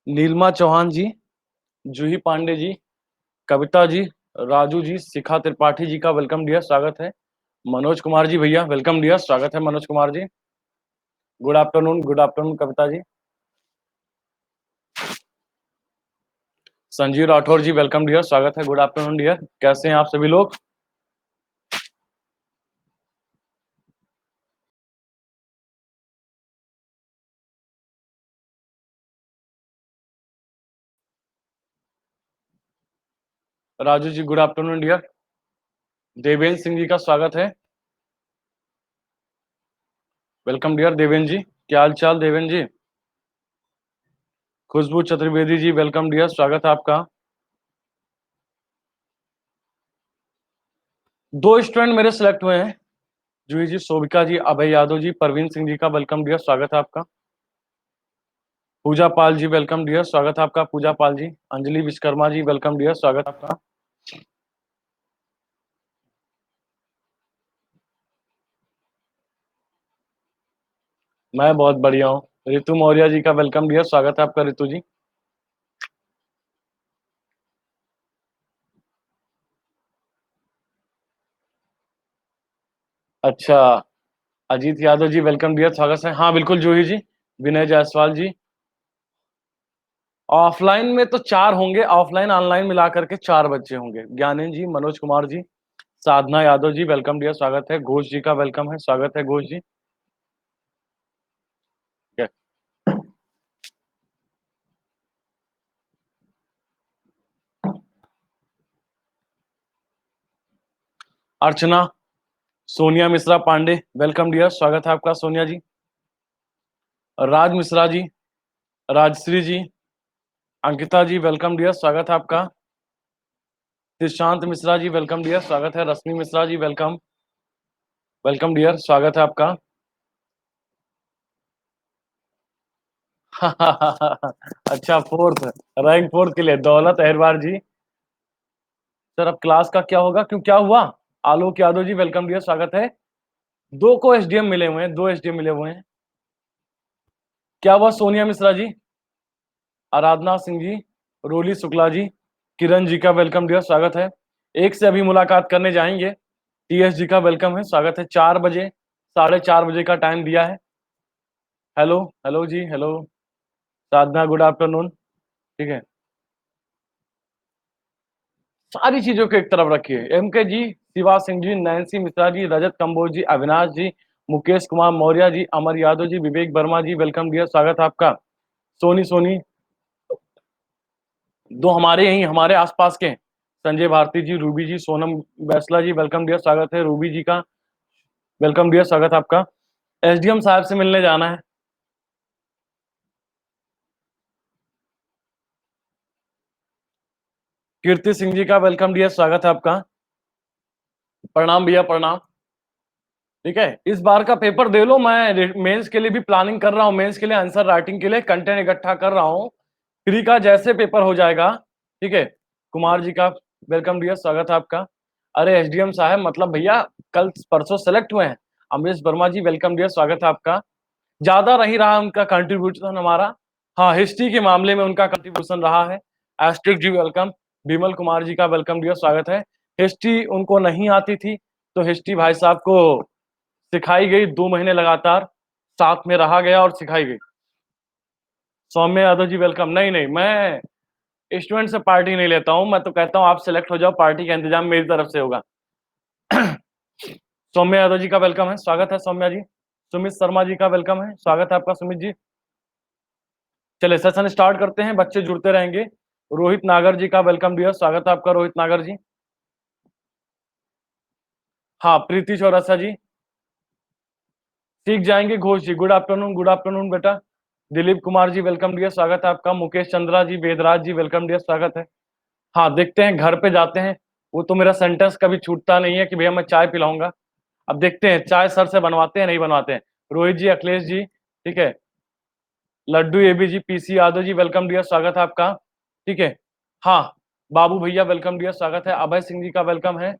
नीलिमा चौहान जी, जूही पांडे जी, कविता जी, राजू जी, शिखा त्रिपाठी जी का welcome dear, स्वागत है। मनोज कुमार जी भैया वेलकम डियर, स्वागत है मनोज कुमार जी। Good afternoon Kavita ji. संजीव राठौर जी वेलकम डियर, स्वागत है। गुड आफ्टरनून डियर, कैसे हैं आप सभी लोग? Raju ji good afternoon dear. Devendra Singh ji का स्वागत है, वेलकम डियर देवेंद्र जी। क्या हाल चाल देवेंद्र जी? खुशबू चतुर्वेदी जी वेलकम डियर, स्वागत है आपका। दो स्टूडेंट मेरे सिलेक्ट हुए हैं, जूही जी, शोभिका जी, अभय यादव जी, परवीन सिंह जी का वेलकम डियर, स्वागत है आपका। पूजा पाल जी वेलकम डियर, स्वागत है आपका पूजा पाल जी। अंजलि विश्वकर्मा जी वेलकम डियर, स्वागत है आपका। मैं बहुत बढ़िया हूँ। रितु मौर्य जी का वेलकम डियर, स्वागत है आपका रितु जी। अच्छा, अजीत यादव जी वेलकम डियर, स्वागत है। हाँ बिल्कुल जूही जी। विनय जायसवाल जी। ऑफलाइन में तो चार होंगे, ऑफलाइन ऑनलाइन मिला करके चार बच्चे होंगे। ज्ञानेंद्र जी, मनोज कुमार जी, साधना यादव जी वेलकम डियर, स्वागत है। घोष जी का वेलकम है, स्वागत है घोष जी। अर्चना, सोनिया मिश्रा पांडे वेलकम डियर, स्वागत है आपका सोनिया जी। राज मिश्रा जी, राजश्री जी, अंकिता जी वेलकम डियर, स्वागत है आपका। प्रशांत मिश्रा जी वेलकम डियर, स्वागत है। रश्मि Mishra ji welcome, welcome dear, स्वागत है आपका। अच्छा, फोर्थ, रैंक फोर्थ के लिए दौलत अहरवार जी। सर अब क्लास का क्या होगा, क्यों क्या हुआ? आलोक यादव जी वेलकम डियर, स्वागत है। दो को एसडीएम मिले हुए हैं, दो एसडीएम मिले हुए हैं। क्या हुआ सोनिया मिश्रा जी, आराधना सिंह जी, रोली शुक्ला जी, किरण जी का वेलकम डियर, स्वागत है। एक से अभी मुलाकात करने जाएंगे। टीएस जी का वेलकम है, स्वागत है। 4 बजे, 4:30 बजे का टाइम दिया है। हेलो हेलो जी, हेलो साधना, गुड आफ्टरनून। ठीक है, सारी चीजों को एक तरफ रखिए। एमके जी, शिवा सिंह जी, नैन्सी मिश्रा जी, रजत कंबोज जी, अविनाश जी, मुकेश कुमार मौर्य जी, अमर यादव जी, विवेक वर्मा जी वेलकम डियर, स्वागत है आपका। सोनी सोनी, दो हमारे यही हमारे आसपास के, संजय भारती जी, रूबी जी, सोनम बैसला जी वेलकम डियर, स्वागत है। रूबी जी का वेलकम डियर, स्वागत है आपका। एसडीएम साहब से मिलने जाना है। कीर्ति सिंह जी का वेलकम डियर, स्वागत है आपका। प्रणाम भैया, प्रणाम। ठीक है, इस बार का पेपर दे लो, मैं मेंस के लिए भी प्लानिंग कर रहा हूँ, मेंस के लिए आंसर राइटिंग के लिए कंटेंट इकट्ठा कर रहा हूँ। फ्री का जैसे पेपर हो जाएगा, ठीक है। कुमार जी का वेलकम डियर, स्वागत है आपका। अरे एसडीएम साहब, मतलब भैया कल परसों सेलेक्ट हुए हैं। अमरीश वर्मा जी वेलकम डियर, स्वागत है आपका। ज्यादा नहीं रहा उनका कंट्रीब्यूशन हमारा। हाँ, हिस्ट्री के मामले में उनका कंट्रीब्यूशन रहा है। एस्ट्रिक जी वेलकम। विमल कुमार जी का वेलकम डियर, स्वागत है। हिस्ट्री उनको नहीं आती थी, तो हिस्ट्री भाई साहब को सिखाई गई, 2 महीने लगातार साथ में रहा गया और सिखाई गई। सौम्य यादव जी वेलकम। नहीं नहीं, मैं स्टूडेंट से पार्टी नहीं लेता हूं, मैं तो कहता हूं आप सिलेक्ट हो जाओ, पार्टी का इंतजाम मेरी तरफ से होगा। सौम्य यादव जी का वेलकम है, स्वागत है सौम्या जी। सुमित शर्मा जी का वेलकम है, स्वागत है आपका सुमित जी। चलिए सेशन स्टार्ट करते हैं, बच्चे जुड़ते रहेंगे। रोहित नागर जी का वेलकम डियर, स्वागत है आपका रोहित नागर जी। हाँ, प्रीति चौरसिया जी, सीख जाएंगे। घोष जी गुड आफ्टरनून बेटा। दिलीप कुमार जी वेलकम डियर, स्वागत है आपका। मुकेश चंद्रा जी, वेदराज जी वेलकम डियर, स्वागत है। हाँ, देखते हैं, घर पे जाते हैं। वो तो मेरा सेंटेंस कभी छूटता नहीं है कि भैया मैं चाय पिलाऊंगा। अब देखते हैं चाय सर से बनवाते हैं नहीं बनवाते हैं। रोहित जी, अखिलेश जी, ठीक है। लड्डू एबी जी, PC Yadav ji welcome dear, स्वागत है आपका। ठीक है। हाँ, बाबू भैया वेलकम डियर, स्वागत है। अभय सिंह जी का वेलकम है।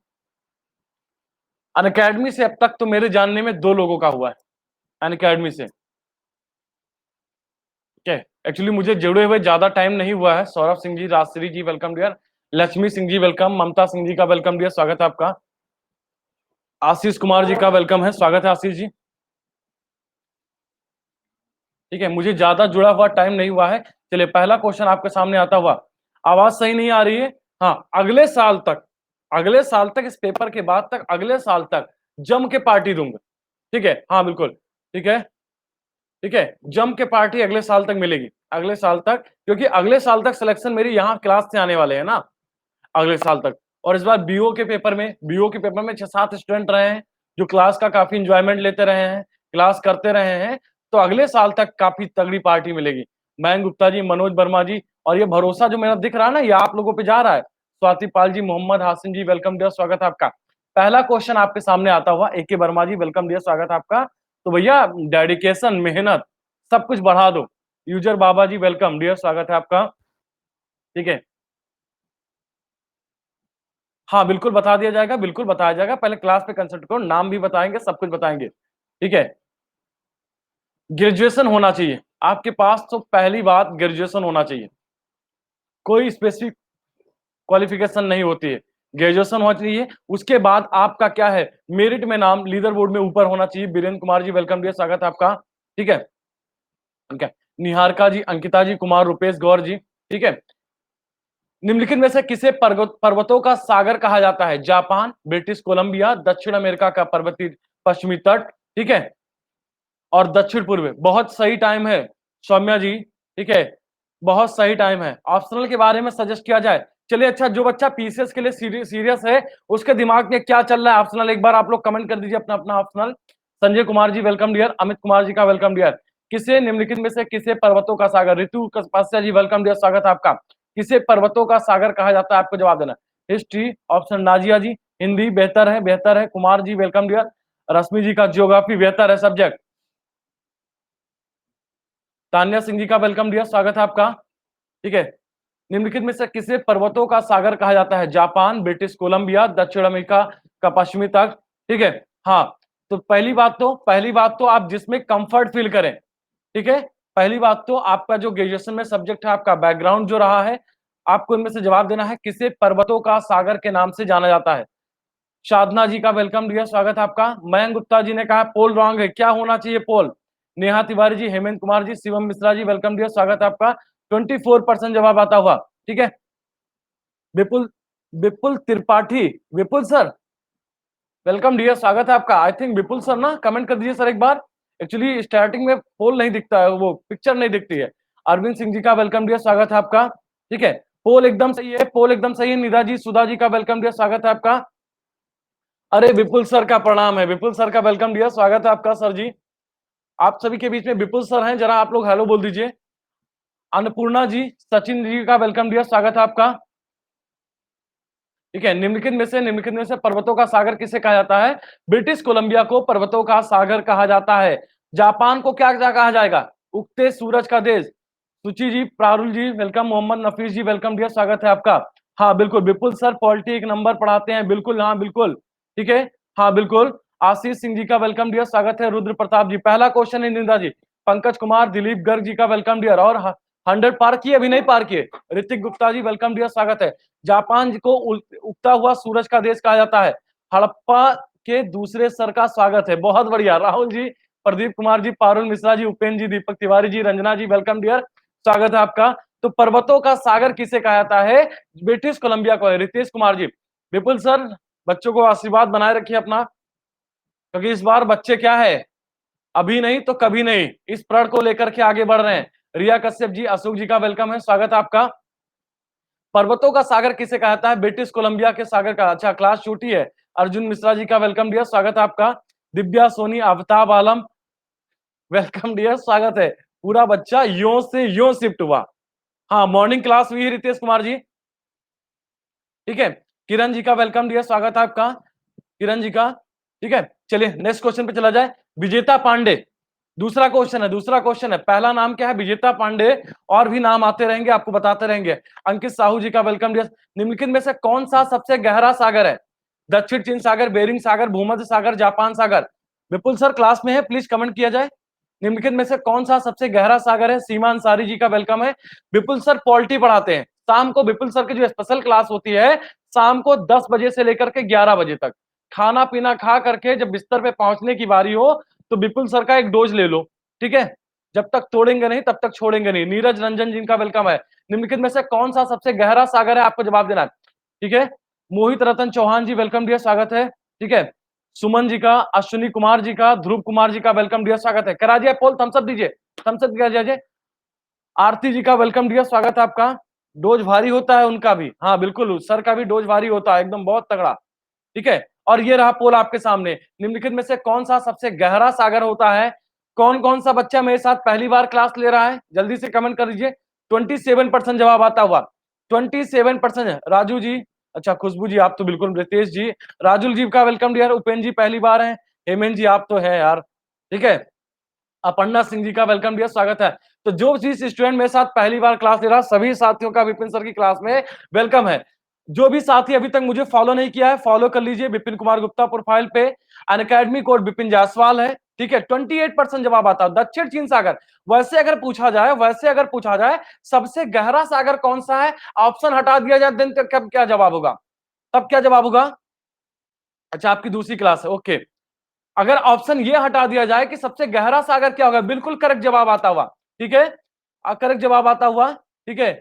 अनअकैडमी से अब तक तो मेरे जानने में 2 लोगों का हुआ है, अनअकैडमी से। ठीक है, एक्चुअली मुझे जुड़े हुए ज्यादा टाइम नहीं हुआ है। सौरभ सिंह जी, राजश्री जी welcome dear, Lakshmi Singh ji welcome, ममता सिंह जी का वेलकम डियर, स्वागत है आपका। आशीष कुमार जी का वेलकम है, स्वागत है आशीष जी। ठीक है, मुझे ज्यादा जुड़ा हुआ टाइम नहीं हुआ है। चलिए पहला क्वेश्चन आपके सामने आता हुआ। आवाज सही नहीं आ रही है? हाँ, अगले साल तक इस पेपर के बाद तक अगले साल तक जम के पार्टी दूंगा। ठीक है, हाँ बिल्कुल। ठीक है, ठीक है, जम के पार्टी अगले साल तक मिलेगी, अगले साल तक, क्योंकि अगले साल तक सिलेक्शन मेरी यहाँ क्लास से आने वाले हैं ना, अगले साल तक। और इस बार बीओ के पेपर में 6-7 स्टूडेंट रहे हैं जो क्लास का काफी इंजॉयमेंट लेते रहे हैं, क्लास करते रहे हैं, तो अगले साल तक काफी तगड़ी पार्टी मिलेगी। मयंक गुप्ता जी, मनोज वर्मा जी, और ये भरोसा जो मेरा दिख रहा है ना, ये आप लोगों पे जा रहा है। स्वाति पाल जी, मोहम्मद हासिम जी वेलकम डियर, स्वागत है आपका। पहला क्वेश्चन आपके सामने आता हुआ, ए के वर्मा जी वेलकम डियर, स्वागत है आपका। तो भैया डेडिकेशन, मेहनत सब कुछ बढ़ा दो। यूजर बाबा जी वेलकम डियर, स्वागत है आपका। ठीक है, हाँ बिल्कुल बता दिया जाएगा, बिल्कुल बताया जाएगा, पहले क्लास पे कंसल्ट करो, नाम भी बताएंगे, सब कुछ बताएंगे। ठीक है, ग्रेजुएशन होना चाहिए आपके पास, तो पहली बात ग्रेजुएशन होना चाहिए, कोई स्पेसिफिक क्वालिफिकेशन नहीं होती है, ग्रेजुएशन होना चाहिए। उसके बाद आपका क्या है, मेरिट में नाम लीडर बोर्ड में ऊपर होना चाहिए। बीरेन्द्र कुमार जी वेलकम डियर, स्वागत है आपका। ठीक है, ठीक है, निहारिका जी, अंकिता जी, कुमार, रुपेश गौर जी। ठीक है, निम्नलिखित में से किसे पर्वतों का सागर कहा जाता है? जापान, ब्रिटिश कोलंबिया, दक्षिण अमेरिका का पर्वतीय पश्चिमी तट, ठीक है, और दक्षिण पूर्व। बहुत सही टाइम है सौम्या जी, ठीक है, बहुत सही टाइम है। ऑप्शनल के बारे में सजेस्ट किया जाए, चलिए अच्छा, जो बच्चा पीसीएस के लिए सीरियस है उसके दिमाग में क्या चल रहा है ऑप्शनल, एक बार आप लोग कमेंट कर दीजिए अपना अपना optional. Sanjay Kumar ji welcome dear, Amit Kumar ji का वेलकम डियर। किसे निम्नलिखित में से किसे पर्वतों का सागर, ऋतु कपासिया जी वेलकम डियर, स्वागत है आपका। किसे पर्वतों का सागर कहा जाता है, आपको जवाब देना। हिस्ट्री ऑप्शन नाजिया जी, हिंदी बेहतर है, बेहतर है, कुमार जी वेलकम डियर। रश्मि जी का ज्योग्राफी बेहतर है सब्जेक्ट। तान्या सिंह जी का वेलकम डियर, स्वागत है आपका। ठीक है, निम्नलिखित में से किसे पर्वतों का सागर कहा जाता है? जापान, ब्रिटिश कोलंबिया, दक्षिण अमेरिका का पश्चिमी तट। ठीक है, हाँ, तो पहली बात तो आप जिसमें कंफर्ट फील करें। ठीक है, पहली बात तो आपका जो ग्रेजुएशन में सब्जेक्ट है, आपका बैकग्राउंड जो रहा है, आपको इनमें से जवाब देना है किसे पर्वतों का सागर के नाम से जाना जाता है। साधना जी का वेलकम डियर, स्वागत है आपका। मयंक गुप्ता जी ने कहा पोल रॉन्ग है, क्या होना चाहिए पोल? नेहा तिवारी जी, हेमंत कुमार जी, शिवम मिश्रा जी वेलकम डियर, स्वागत है आपका। 24% जवाब आता हुआ। ठीक है, विपुल विपुल त्रिपाठी, विपुल सर वेलकम डियर, स्वागत है आपका। आई थिंक विपुल सर ना, कमेंट कर दीजिए सर एक बार। एक्चुअली स्टार्टिंग में पोल नहीं दिखता है, वो पिक्चर नहीं दिखती है। अरविंद सिंह जी का वेलकम डियर, स्वागत है आपका। ठीक है, पोल एकदम सही है, पोल एकदम सही है। निधा जी, सुधा जी का वेलकम डियर, स्वागत है आपका। अरे विपुल सर का प्रणाम है, विपुल सर का वेलकम डियर, स्वागत है आपका सर जी। आप सभी के बीच में विपुल सर हैं, जरा आप लोग हेलो बोल दीजिए। अन्नपूर्णा जी, सचिन जी का वेलकम डियर, स्वागत है आपका। ठीक है, निम्नलिखित में से पर्वतों का सागर किसे कहा जाता है? ब्रिटिश कोलंबिया को पर्वतों का सागर कहा जाता है। जापान को क्या क्या कहा जाएगा? उगते सूरज का देश। सुचि जी, प्रारुल जी वेलकम, मोहम्मद नफीस जी वेलकम डियर, स्वागत है आपका। हाँ बिल्कुल, विपुल सर पॉलिटी एक नंबर पढ़ाते हैं, बिल्कुल, हाँ बिल्कुल। ठीक है, हाँ बिल्कुल। आशीष सिंह जी का वेलकम डियर, स्वागत है। रुद्र प्रताप जी, पहला क्वेश्चन है निंदा जी। पंकज कुमार, दिलीप गर्ग जी का वेलकम डियर, और 100 पार किए, अभी नहीं पार किए। ऋतिक गुप्ता जी वेलकम डियर, स्वागत है। जापान को उगता हुआ सूरज का देश कहा जाता है। हड़प्पा के दूसरे सर का स्वागत है, बहुत बढ़िया। राहुल जी, प्रदीप कुमार जी, पारुल मिश्रा जी, उपेंद्र जी, दीपक तिवारी जी, रंजना जी वेलकम डियर, स्वागत है आपका। तो पर्वतों का सागर किसे कहा जाता है? ब्रिटिश कोलंबिया को है। रितेश कुमार जी, विपुल सर बच्चों को आशीर्वाद बनाए रखिए अपना, क्योंकि इस बार बच्चे क्या है, अभी नहीं तो कभी नहीं, इस प्रण को लेकर के आगे बढ़ रहे हैं। रिया कश्यप जी, अशोक जी का वेलकम है, स्वागत है आपका। पर्वतों का सागर किसे कहा जाता है? ब्रिटिश कोलंबिया के सागर का। अच्छा, क्लास छूटी है। अर्जुन मिश्रा जी का वेलकम डियर, स्वागत है आपका। दिव्या सोनी, आफ्ताब आलम वेलकम डियर, स्वागत है। पूरा बच्चा यो से यो शिफ्ट हुआ। हाँ, मॉर्निंग क्लास हुई है रितेश कुमार जी। ठीक है, किरण जी का वेलकम डियर, स्वागत है आपका, किरण जी का। ठीक है, चलिए नेक्स्ट क्वेश्चन पे चला जाए। विजेता पांडे, दूसरा क्वेश्चन है। पहला नाम क्या है? विजेता पांडे। और भी नाम आते रहेंगे, आपको बताते रहेंगे। अंकित साहू जी का वेलकम डियर। निम्नलिखित में से कौन सा सबसे गहरा सागर है? दक्षिण चीन सागर, बेरिंग सागर, भूमध्य सागर, जापान सागर। विपुल सर क्लास में है, प्लीज कमेंट किया जाए। निम्नलिखित में से कौन सा सबसे गहरा सागर है? सीमा अंसारी जी का वेलकम है। विपुल सर पॉलिटी पढ़ाते हैं। शाम को विपुल सर की जो स्पेशल क्लास होती है, शाम को 10 बजे से लेकर के 11 बजे तक। खाना पीना खा करके जब बिस्तर पे पहुंचने की बारी हो तो विपुल सर का एक डोज ले लो, ठीक है? जब तक तोड़ेंगे नहीं तब तक छोड़ेंगे नहीं। नीरज रंजन जिनका वेलकम है। निम्नलिखित में से कौन सा सबसे गहरा सागर है? आपको जवाब देना है, ठीक है? मोहित रतन चौहान जी वेलकम डियर, स्वागत है, ठीक है? सुमन जी का, अश्विनी कुमार जी का, ध्रुव कुमार जी का वेलकम डियर, स्वागत है। करा दिया पोल, थम्स अप दीजिए, थम्स अप दीजिए। आरती जी का वेलकम डियर, स्वागत है आपका। डोज भारी होता है उनका भी, हाँ बिल्कुल, सर का भी डोज भारी होता है, एकदम बहुत तगड़ा, ठीक है? और ये रहा पोल आपके सामने। निम्नलिखित में से कौन सा सबसे गहरा सागर होता है? कौन कौन सा बच्चा मेरे साथ पहली बार क्लास ले रहा है? जल्दी से कमेंट कर दीजिए। 27% जवाब आता हुआ, 27%। राजू जी, अच्छा खुशबू जी आप तो बिल्कुल, रितेश जी, राजुल जी का वेलकम डियर, उपेंद्र जी पहली बार है, हेमेंद्र जी आप तो है यार, ठीक है? अपर्णा सिंह जी का वेलकम डियर, स्वागत है। तो जो जिस स्टूडेंट मेरे साथ पहली बार क्लास ले रहा, सभी साथियों का विपिन सर की क्लास में वेलकम है। जो भी साथी अभी तक मुझे फॉलो नहीं किया है, फॉलो कर लीजिए विपिन कुमार गुप्ता प्रोफाइल पे। अनअकैडमी कोड विपिन जायसवाल है, ठीक है? 28% जवाब आता है। दक्षिण चीन सागर, वैसे अगर पूछा जाए सबसे गहरा सागर कौन सा है, ऑप्शन हटा दिया जाए, देन कब क्या जवाब होगा? तब क्या जवाब होगा? अच्छा आपकी दूसरी क्लास है, ओके। अगर ऑप्शन ये हटा दिया जाए कि सबसे गहरा सागर क्या होगा, बिल्कुल करेक्ट जवाब आता हुआ, ठीक है? करेक्ट जवाब आता हुआ, ठीक है?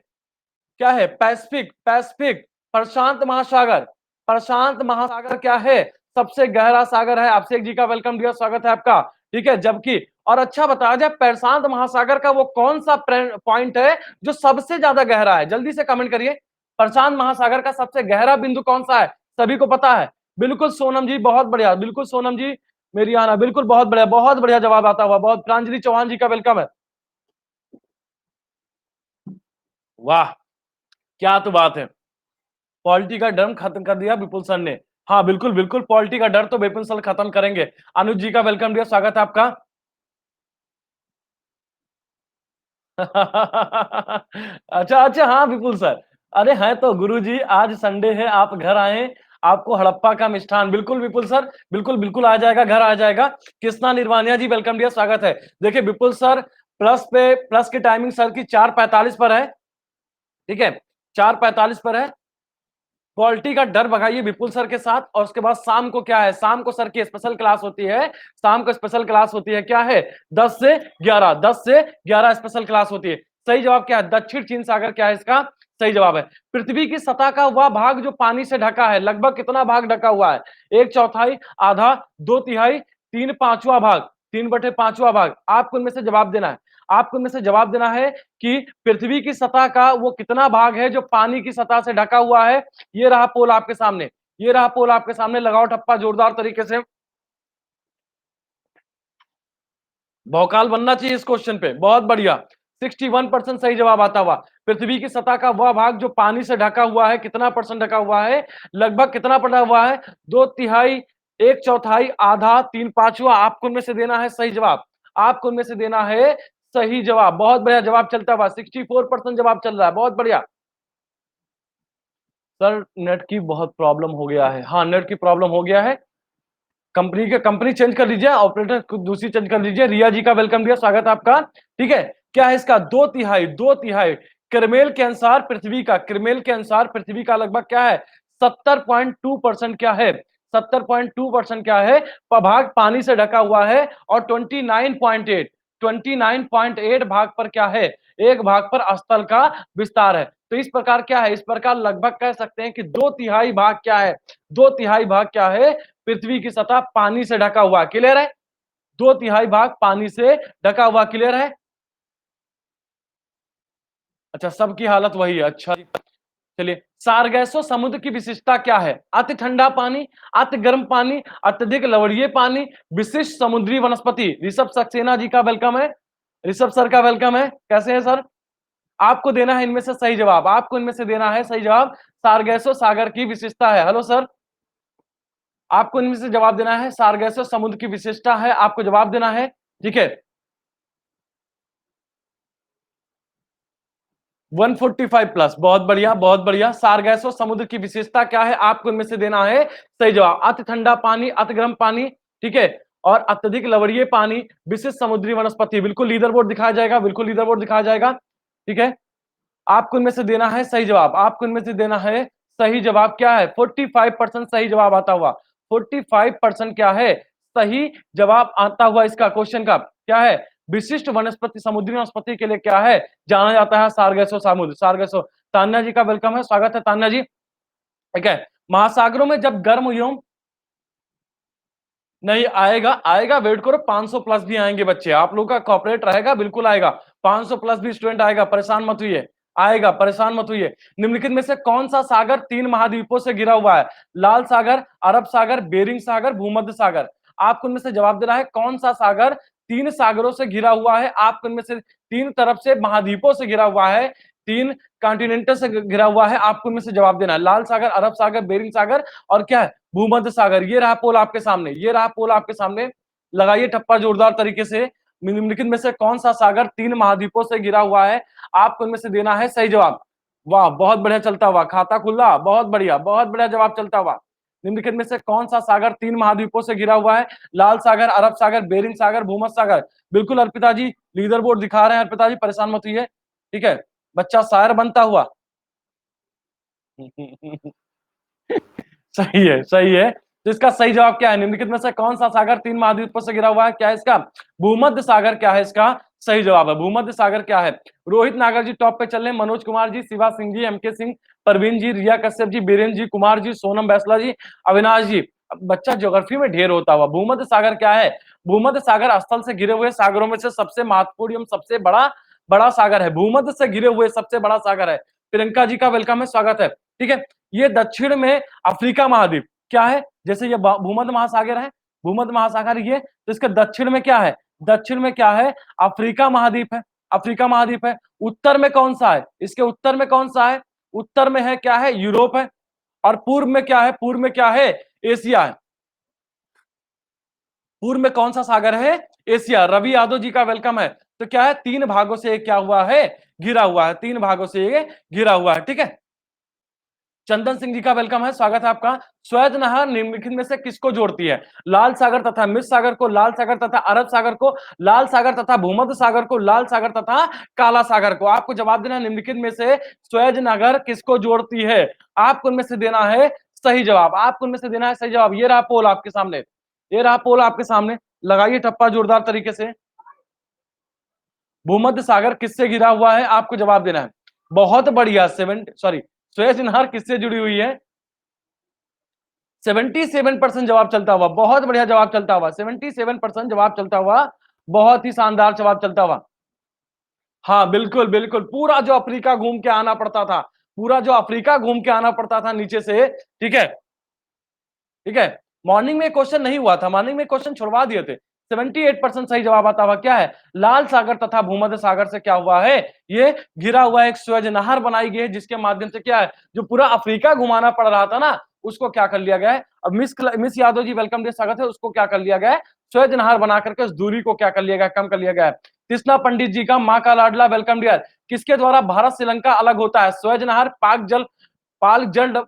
क्या है? पैसिफिक, पैसिफिक, प्रशांत महासागर। प्रशांत महासागर क्या है? सबसे गहरा सागर है। अभिषेक जी का वेलकम डियर, स्वागत है आपका, ठीक है? जबकि और अच्छा बताया जाए प्रशांत महासागर का वो कौन सा पॉइंट है जो सबसे ज्यादा गहरा है? जल्दी से कमेंट करिए। प्रशांत महासागर का सबसे गहरा बिंदु कौन सा है? सभी को पता है? बिल्कुल सोनम जी, बहुत बढ़िया, बिल्कुल सोनम जी मेरी आना, बिल्कुल बहुत बढ़िया जवाब आता हुआ, बहुत। प्रांजलि चौहान जी का वेलकम है, वाह क्या तो बात है। पॉलिटी का डर खत्म कर दिया विपुल सर ने, हाँ बिल्कुल बिल्कुल, पॉलिटी का डर तो विपुल सर खत्म करेंगे। अनुज जी का वेलकम दिया, स्वागत है आपका। अच्छा अच्छा, हाँ विपुल सर, अरे है तो गुरुजी, आज संडे है, आप घर आए, आपको हड़प्पा का मिष्ठान, बिल्कुल विपुल सर, बिल्कुल बिल्कुल आ जाएगा, घर आ जाएगा। कृष्णा निर्वानिया जी वेलकम दिया, स्वागत है। देखिए विपुल सर प्लस की टाइमिंग सर की 4:45 पर है, ठीक है? 4:45 पर है। क्वालिटी का डर भगाइए विपुल सर के साथ। और उसके बाद शाम को क्या है? शाम को सर की स्पेशल क्लास होती है। शाम को स्पेशल क्लास होती है, क्या है? 10 से 11, 10 से 11 स्पेशल क्लास होती है। सही जवाब क्या है? दक्षिण चीन सागर क्या है इसका सही जवाब? है पृथ्वी की सतह का वह भाग जो पानी से ढका है। लगभग कितना भाग ढका हुआ है? 1/4, आधा, 2/3, 3/5 भाग, 3/5 भाग। आपको इनमें से जवाब देना है। आपको इनमें से जवाब देना है कि पृथ्वी की सतह का वो कितना भाग है जो पानी की सतह से ढका हुआ है। ये रहा पोल आपके सामने, ये रहा पोल आपके सामने, लगाओ ठप्पा जोरदार तरीके से। भौकाल बनना चाहिए इस क्वेश्चन पे, बहुत बढ़िया। 61% सही जवाब आता हुआ। पृथ्वी की सतह का वह भाग जो पानी से ढका हुआ है, कितना परसेंट ढका हुआ है? लगभग कितना पड़ा हुआ है? 2/3, 1/4, आधा, 3/5। आपको उनमें से देना है सही जवाब, आपको उनमें से देना है सही जवाब। बहुत बढ़िया जवाब चलता हुआ, 64% जवाब चल रहा है, बहुत बढ़िया। सर नेट की बहुत प्रॉब्लम हो गया है, हाँ नेट की प्रॉब्लम हो गया है। कंपनी चेंज कर लीजिए, ऑपरेटर दूसरी चेंज कर लीजिए। रिया जी का वेलकम दिया, स्वागत है आपका, ठीक है? क्या है इसका? 2/3 किरमेल के अनुसार पृथ्वी का, किरमेल के अनुसार पृथ्वी का लगभग क्या है? 70.2% क्या है? 70.2% क्या है? भाग पानी से ढका हुआ है। और 29.8 भाग पर क्या है? एक भाग पर स्थल का विस्तार है। तो इस प्रकार क्या है? इस प्रकार लगभग कह सकते हैं कि 2/3 भाग क्या है? 2/3 भाग क्या है? पृथ्वी की सतह पानी से ढका हुआ, क्लियर है? 2/3 भाग पानी से ढका हुआ, क्लियर है? अच्छा सबकी हालत वही है, अच्छा चलिए। सारगैसो समुद्र की विशिष्टता क्या है? अति ठंडा पानी, अति गर्म पानी, अत्यधिक लवणीय पानी, विशिष्ट समुद्री वनस्पति। ऋषभ सक्सेना जी का वेलकम है, ऋषभ सर का वेलकम है, कैसे हैं सर? आपको देना है इनमें से सही जवाब, आपको इनमें से देना है सही जवाब। सारगैसो सागर की विशेषता है, हेलो सर, आपको इनमें से जवाब देना है। सारगैसो समुद्र की विशेषता है, आपको जवाब देना है, ठीक है? 145 प्लस, बहुत बढ़िया बहुत बढ़िया। सारगैसो समुद्र की विशेषता क्या है? आपको इनमें से देना है सही जवाब। अति ठंडा पानी, अति गर्म पानी, ठीक है? और अत्यधिक लवणीय पानी, विशिष्ट समुद्री वनस्पति। बिल्कुल लीडर बोर्ड दिखाया जाएगा, बिल्कुल लीडर बोर्ड दिखाया जाएगा, ठीक है। आपको इनमें से देना है सही जवाब, आपको इनमें से देना है सही जवाब। क्या है? 45% सही जवाब आता हुआ, 45% क्या है? सही जवाब आता हुआ इसका क्वेश्चन का क्या है? विशिष्ट वनस्पति, समुद्री वनस्पति के लिए क्या है जाना जाता है? Sargasso सामुद्र, Sargasso. तान्या जी का वेलकम है, स्वागत है तान्या जी, ठीक है। महासागरों में जब गर्म एवं नहीं आएगा, आएगा, वेट करो, 500 प्लस भी आएंगे बच्चे, आप लोगों का कॉपरेट रहेगा, बिल्कुल आएगा, 500 प्लस भी स्टूडेंट आएगा, परेशान मत हुइए, आएगा, परेशान मत हुइए। निम्नलिखित में से कौन सा सागर 3 महाद्वीपों से घिरा हुआ है? लाल सागर, अरब सागर, बेरिंग सागर, भूमध्य सागर। आपको इनमें से जवाब देना है कौन सा सागर 3 सागरों से घिरा हुआ है? आपको इनमें से 3 तरफ से महाद्वीपों से घिरा हुआ है, 3 कॉन्टिनेंटल से घिरा हुआ है, आपको इनमें से जवाब देना है। लाल सागर, अरब सागर, बेरिंग सागर और क्या है? भूमध्य सागर। ये रहा पोल आपके सामने, ये रहा पोल आपके सामने, लगाइए ठप्पा जोरदार तरीके से। निम्नलिखित में से कौन सा सागर 3 महाद्वीपों से घिरा हुआ है? आपको इनमें से देना है सही जवाब। वाह, बहुत बढ़िया चलता हुआ, खाता खुला, बहुत बढ़िया, बहुत बढ़िया जवाब चलता हुआ। निम्नलिखित में से कौन सा सागर 3 महाद्वीपों से घिरा हुआ है? लाल सागर, अरब सागर, बेरिंग सागर, भूमध्य सागर। बिल्कुल अर्पिता जी, लीडर बोर्ड दिखा रहे हैं अर्पिता जी, परेशान मत हुइए, ठीक है। बच्चा शायर बनता हुआ सही है, सही है। तो इसका सही जवाब क्या है? निम्नलिखित में से कौन सा सागर 3 महाद्वीपों से घिरा हुआ है? क्या है इसका? भूमध्य सागर क्या है इसका सही जवाब है, भूमध्य सागर क्या है? रोहित नागर जी टॉप पे चल रहे हैं, मनोज कुमार जी, शिवा सिंह जी, एमके सिंह, परवीन जी, रिया कश्यप जी, बीरेन जी, कुमार जी, सोनम बैसला जी, अविनाश जी। बच्चा ज्योग्राफी में ढेर होता हुआ। भूमध्य सागर क्या है? भूमध्य सागर स्थल से घिरे हुए सागरों में से सबसे महत्वपूर्ण एवं सबसे बड़ा बड़ा सागर है, भूमध्य से घिरे हुए सबसे बड़ा सागर है। प्रियंका जी का वेलकम है, स्वागत है, ठीक है। ये दक्षिण में अफ्रीका महाद्वीप क्या है? जैसे ये भूमध्य महासागर है, भूमध्य महासागर ये, तो इसके दक्षिण में क्या है? दक्षिण में क्या है? अफ्रीका महाद्वीप है, अफ्रीका महाद्वीप है। उत्तर में कौन सा है? इसके उत्तर में कौन सा है? उत्तर में है क्या है? यूरोप है। और पूर्व में क्या है? पूर्व में क्या है? एशिया है। पूर्व में कौन सा सागर है? एशिया। रवि यादव जी का वेलकम है। तो क्या है? 3 भागों से क्या हुआ है? घिरा हुआ है, 3 भागों से ये घिरा हुआ है, ठीक है। चंदन सिंह जी का वेलकम है, स्वागत है आपका। स्वेज नहर निम्नलिखित में से किसको जोड़ती है? लाल सागर तथा मिर्च सागर को, लाल सागर तथा अरब सागर को, लाल सागर तथा भूमध्य सागर को, लाल सागर तथा काला सागर को। आपको जवाब देना है निम्नलिखित में से स्वेज नहर किसको जोड़ती है? आपको उनमें से देना है सही जवाब, आपको उनमें से देना है सही जवाब। ये रहा पोल आपके सामने, ये रहा पोल आपके सामने, लगाइए ठप्पा जोरदार तरीके से। भूमध्य सागर किससे घिरा हुआ है? आपको जवाब देना है। बहुत बढ़िया, स्वेज नहर किससे जुड़ी हुई है? 77% जवाब चलता हुआ, बहुत बढ़िया जवाब चलता हुआ, 77% जवाब चलता हुआ, बहुत ही शानदार जवाब चलता हुआ। हाँ बिल्कुल बिल्कुल, पूरा जो अफ्रीका घूम के आना पड़ता था, पूरा जो अफ्रीका घूम के आना पड़ता था नीचे से, ठीक है, ठीक है। मॉर्निंग में क्वेश्चन नहीं हुआ था, मॉर्निंग में क्वेश्चन छुड़वा दिए थे। 78% सही जवाब आता हुआ क्या है? लाल सागर तथा भूमध्य सागर से क्या हुआ है? ये घिरा हुआ एक स्वेज नहर बनाई गई है, जिसके माध्यम से क्या है, जो पूरा अफ्रीका घुमाना पड़ रहा था ना, उसको क्या कर लिया गया है? अब miss Yadav ji welcome day, स्वागत है। उसको क्या कर लिया गया है? स्वेज नहर बना करके उस दूरी को क्या कर लिया गया? कम कर लिया गया है। कृष्णा पंडित जी का माँ का लाडला वेलकम डियर। किसके द्वारा भारत श्रीलंका अलग होता है? स्वेज नहर, पाक जल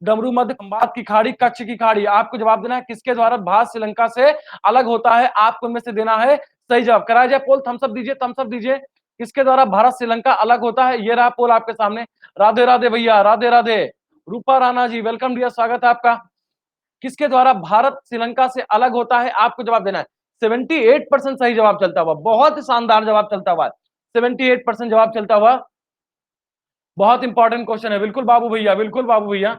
डमरू मध्य, खंबात की खाड़ी, कच्छ की खाड़ी। आपको जवाब देना है किसके द्वारा भारत श्रीलंका से अलग होता है? आपको इनमें से देना है सही जवाब। कराया जाए पोल, थम्स अप दीजिए, थम्स अप दीजिए। किसके द्वारा भारत श्रीलंका अलग होता है? ये रहा पोल आपके सामने। राधे राधे भैया, राधे राधे। रूपा राणा जी वेलकम डियर, स्वागत है आपका। किसके द्वारा भारत श्रीलंका से अलग होता है? आपको जवाब देना है। 78% सही जवाब चलता हुआ, बहुत शानदार जवाब चलता हुआ, 78% जवाब चलता हुआ। बहुत इंपॉर्टेंट क्वेश्चन है, बिल्कुल बाबू भैया, बिल्कुल बाबू भैया।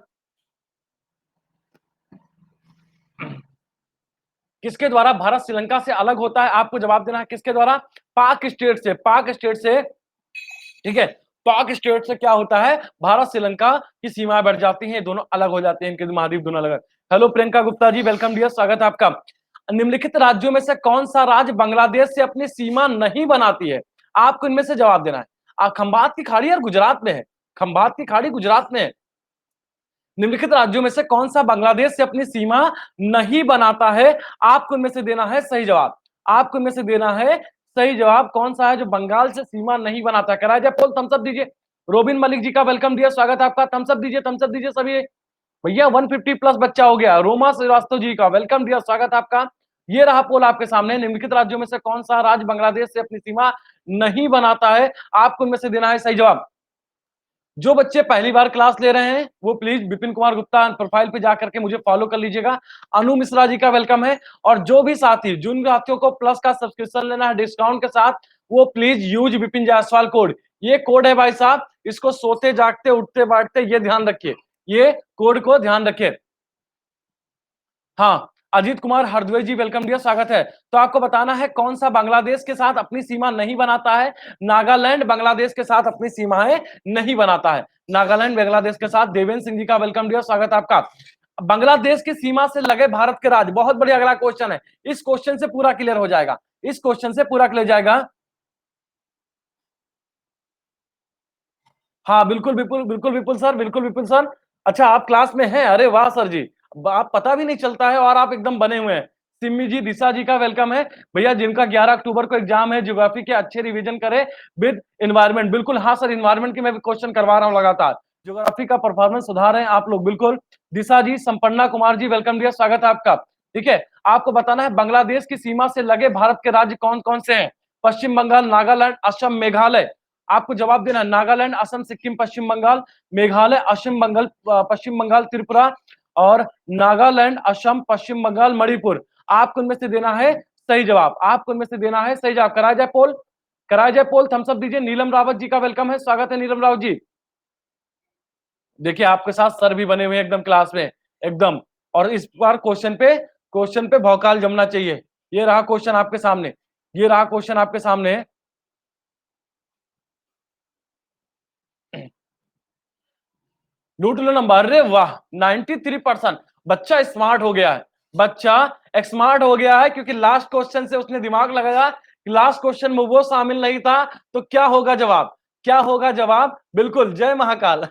किसके द्वारा भारत श्रीलंका से अलग होता है? आपको जवाब देना है किसके द्वारा? पाक स्टेट से, पाक स्टेट से, ठीक है। पाक स्टेट से क्या होता है? भारत श्रीलंका की सीमाएं बढ़ जाती हैं, दोनों अलग हो जाते हैं, इनके महाद्वीप दोनों अलग। Hello Priyanka Gupta ji welcome dear, स्वागत है आपका। निम्नलिखित राज्यों में से कौन सा राज्य बांग्लादेश से अपनी सीमा नहीं बनाती है? आपको इनमें से जवाब देना है। खंबात की खाड़ी यार गुजरात में है, खंबात की खाड़ी गुजरात में है। निम्नलिखित राज्यों में से कौन सा बांग्लादेश से अपनी सीमा नहीं बनाता है? आपको इनमें से देना है सही जवाब, आपको इनमें से देना है सही जवाब। कौन सा है जो बंगाल से सीमा नहीं बनाता? कराया जाए पोल, थम्स अप दीजिए। रोबिन मलिक जी का वेलकम डियर, स्वागत है आपका। थम्स अप दीजिए, थम्स अप दीजिए सभी भैया। 150 प्लस बच्चा हो गया। रोमा श्रीवास्तव जी का वेलकम डियर, स्वागत है आपका। ये रहा पोल आपके सामने, निम्नलिखित राज्यों में से कौन सा राज्य बांग्लादेश से अपनी सीमा नहीं बनाता है? आपको इनमें से देना है सही जवाब। जो बच्चे पहली बार क्लास ले रहे हैं वो प्लीज विपिन कुमार गुप्ता प्रोफाइल पे जाकर के मुझे फॉलो कर लीजिएगा। अनु मिश्रा जी का वेलकम है। और जो भी साथी, जिन साथियों को प्लस का सब्सक्रिप्शन लेना है डिस्काउंट के साथ, वो please use Vipin Jaiswal code. ये कोड है भाई साहब, इसको सोते जागते उठते बैठते ये ध्यान रखिए, ये कोड को ध्यान रखिए। हाँ, अजीत कुमार हरद्वई जी वेलकम डियर, स्वागत है। तो आपको बताना है कौन सा बांग्लादेश के साथ अपनी सीमा नहीं बनाता है? नागालैंड बांग्लादेश के साथ अपनी सीमाएं नहीं बनाता है। नागालैंड बांग्लादेश के साथ। देवेंद्र सिंह जी का वेलकम डियर, स्वागत है आपका। बांग्लादेश की सीमा से लगे भारत के राज्य, बहुत बढ़िया अगला क्वेश्चन है। इस क्वेश्चन से पूरा क्लियर हो जाएगा, इस क्वेश्चन से पूरा क्लियर जाएगा। हाँ बिल्कुल बिल्कुल बिल्कुल बिल्कुल सर, बिल्कुल बिल्कुल सर। अच्छा आप क्लास में हैं, अरे वाह सर जी, आप पता भी नहीं चलता है और आप एकदम बने हुए हैं। सिमी जी, दिशा जी का वेलकम है। भैया जिनका 11 अक्टूबर को एग्जाम है, ज्योग्राफी के अच्छे रिवीजन करें विद इन्वायरमेंट। बिल्कुल हाँ सर, इन्वायरमेंट की मैं भी क्वेश्चन करवा रहा हूँ लगातार। ज्योग्राफी का परफॉर्मेंस सुधार है आप लोग, बिल्कुल। दिशा जी, संपन्ना कुमार जी वेलकम डियर, स्वागत है आपका। ठीक है, आपको बताना है बांग्लादेश की सीमा से लगे भारत के राज्य कौन कौन से हैं? पश्चिम बंगाल, नागालैंड, असम, मेघालय। आपको जवाब देना है नागालैंड, असम, सिक्किम, पश्चिम बंगाल, मेघालय, पश्चिम बंगाल, त्रिपुरा और नागालैंड, असम, पश्चिम बंगाल, मणिपुर। आपको इनमें से देना है सही जवाब, आपको इनमें से देना है सही जवाब। कराया जाए पोल, कराया जाए पोल, थम्स अप दीजिए। नीलम रावत जी का वेलकम है, स्वागत है नीलम रावत जी। देखिए आपके साथ सर भी बने हुए हैं एकदम क्लास में, एकदम। और इस बार क्वेश्चन पे भौकाल जमना चाहिए। ये रहा क्वेश्चन आपके सामने, ये रहा क्वेश्चन आपके सामने। लूट लो नंबर, अरे वाह 93%। बच्चा स्मार्ट हो गया है, बच्चा स्मार्ट हो गया है, क्योंकि लास्ट क्वेश्चन से उसने दिमाग लगाया। लास्ट क्वेश्चन में वो शामिल नहीं था, तो क्या होगा जवाब? क्या होगा जवाब? बिल्कुल जय महाकाल।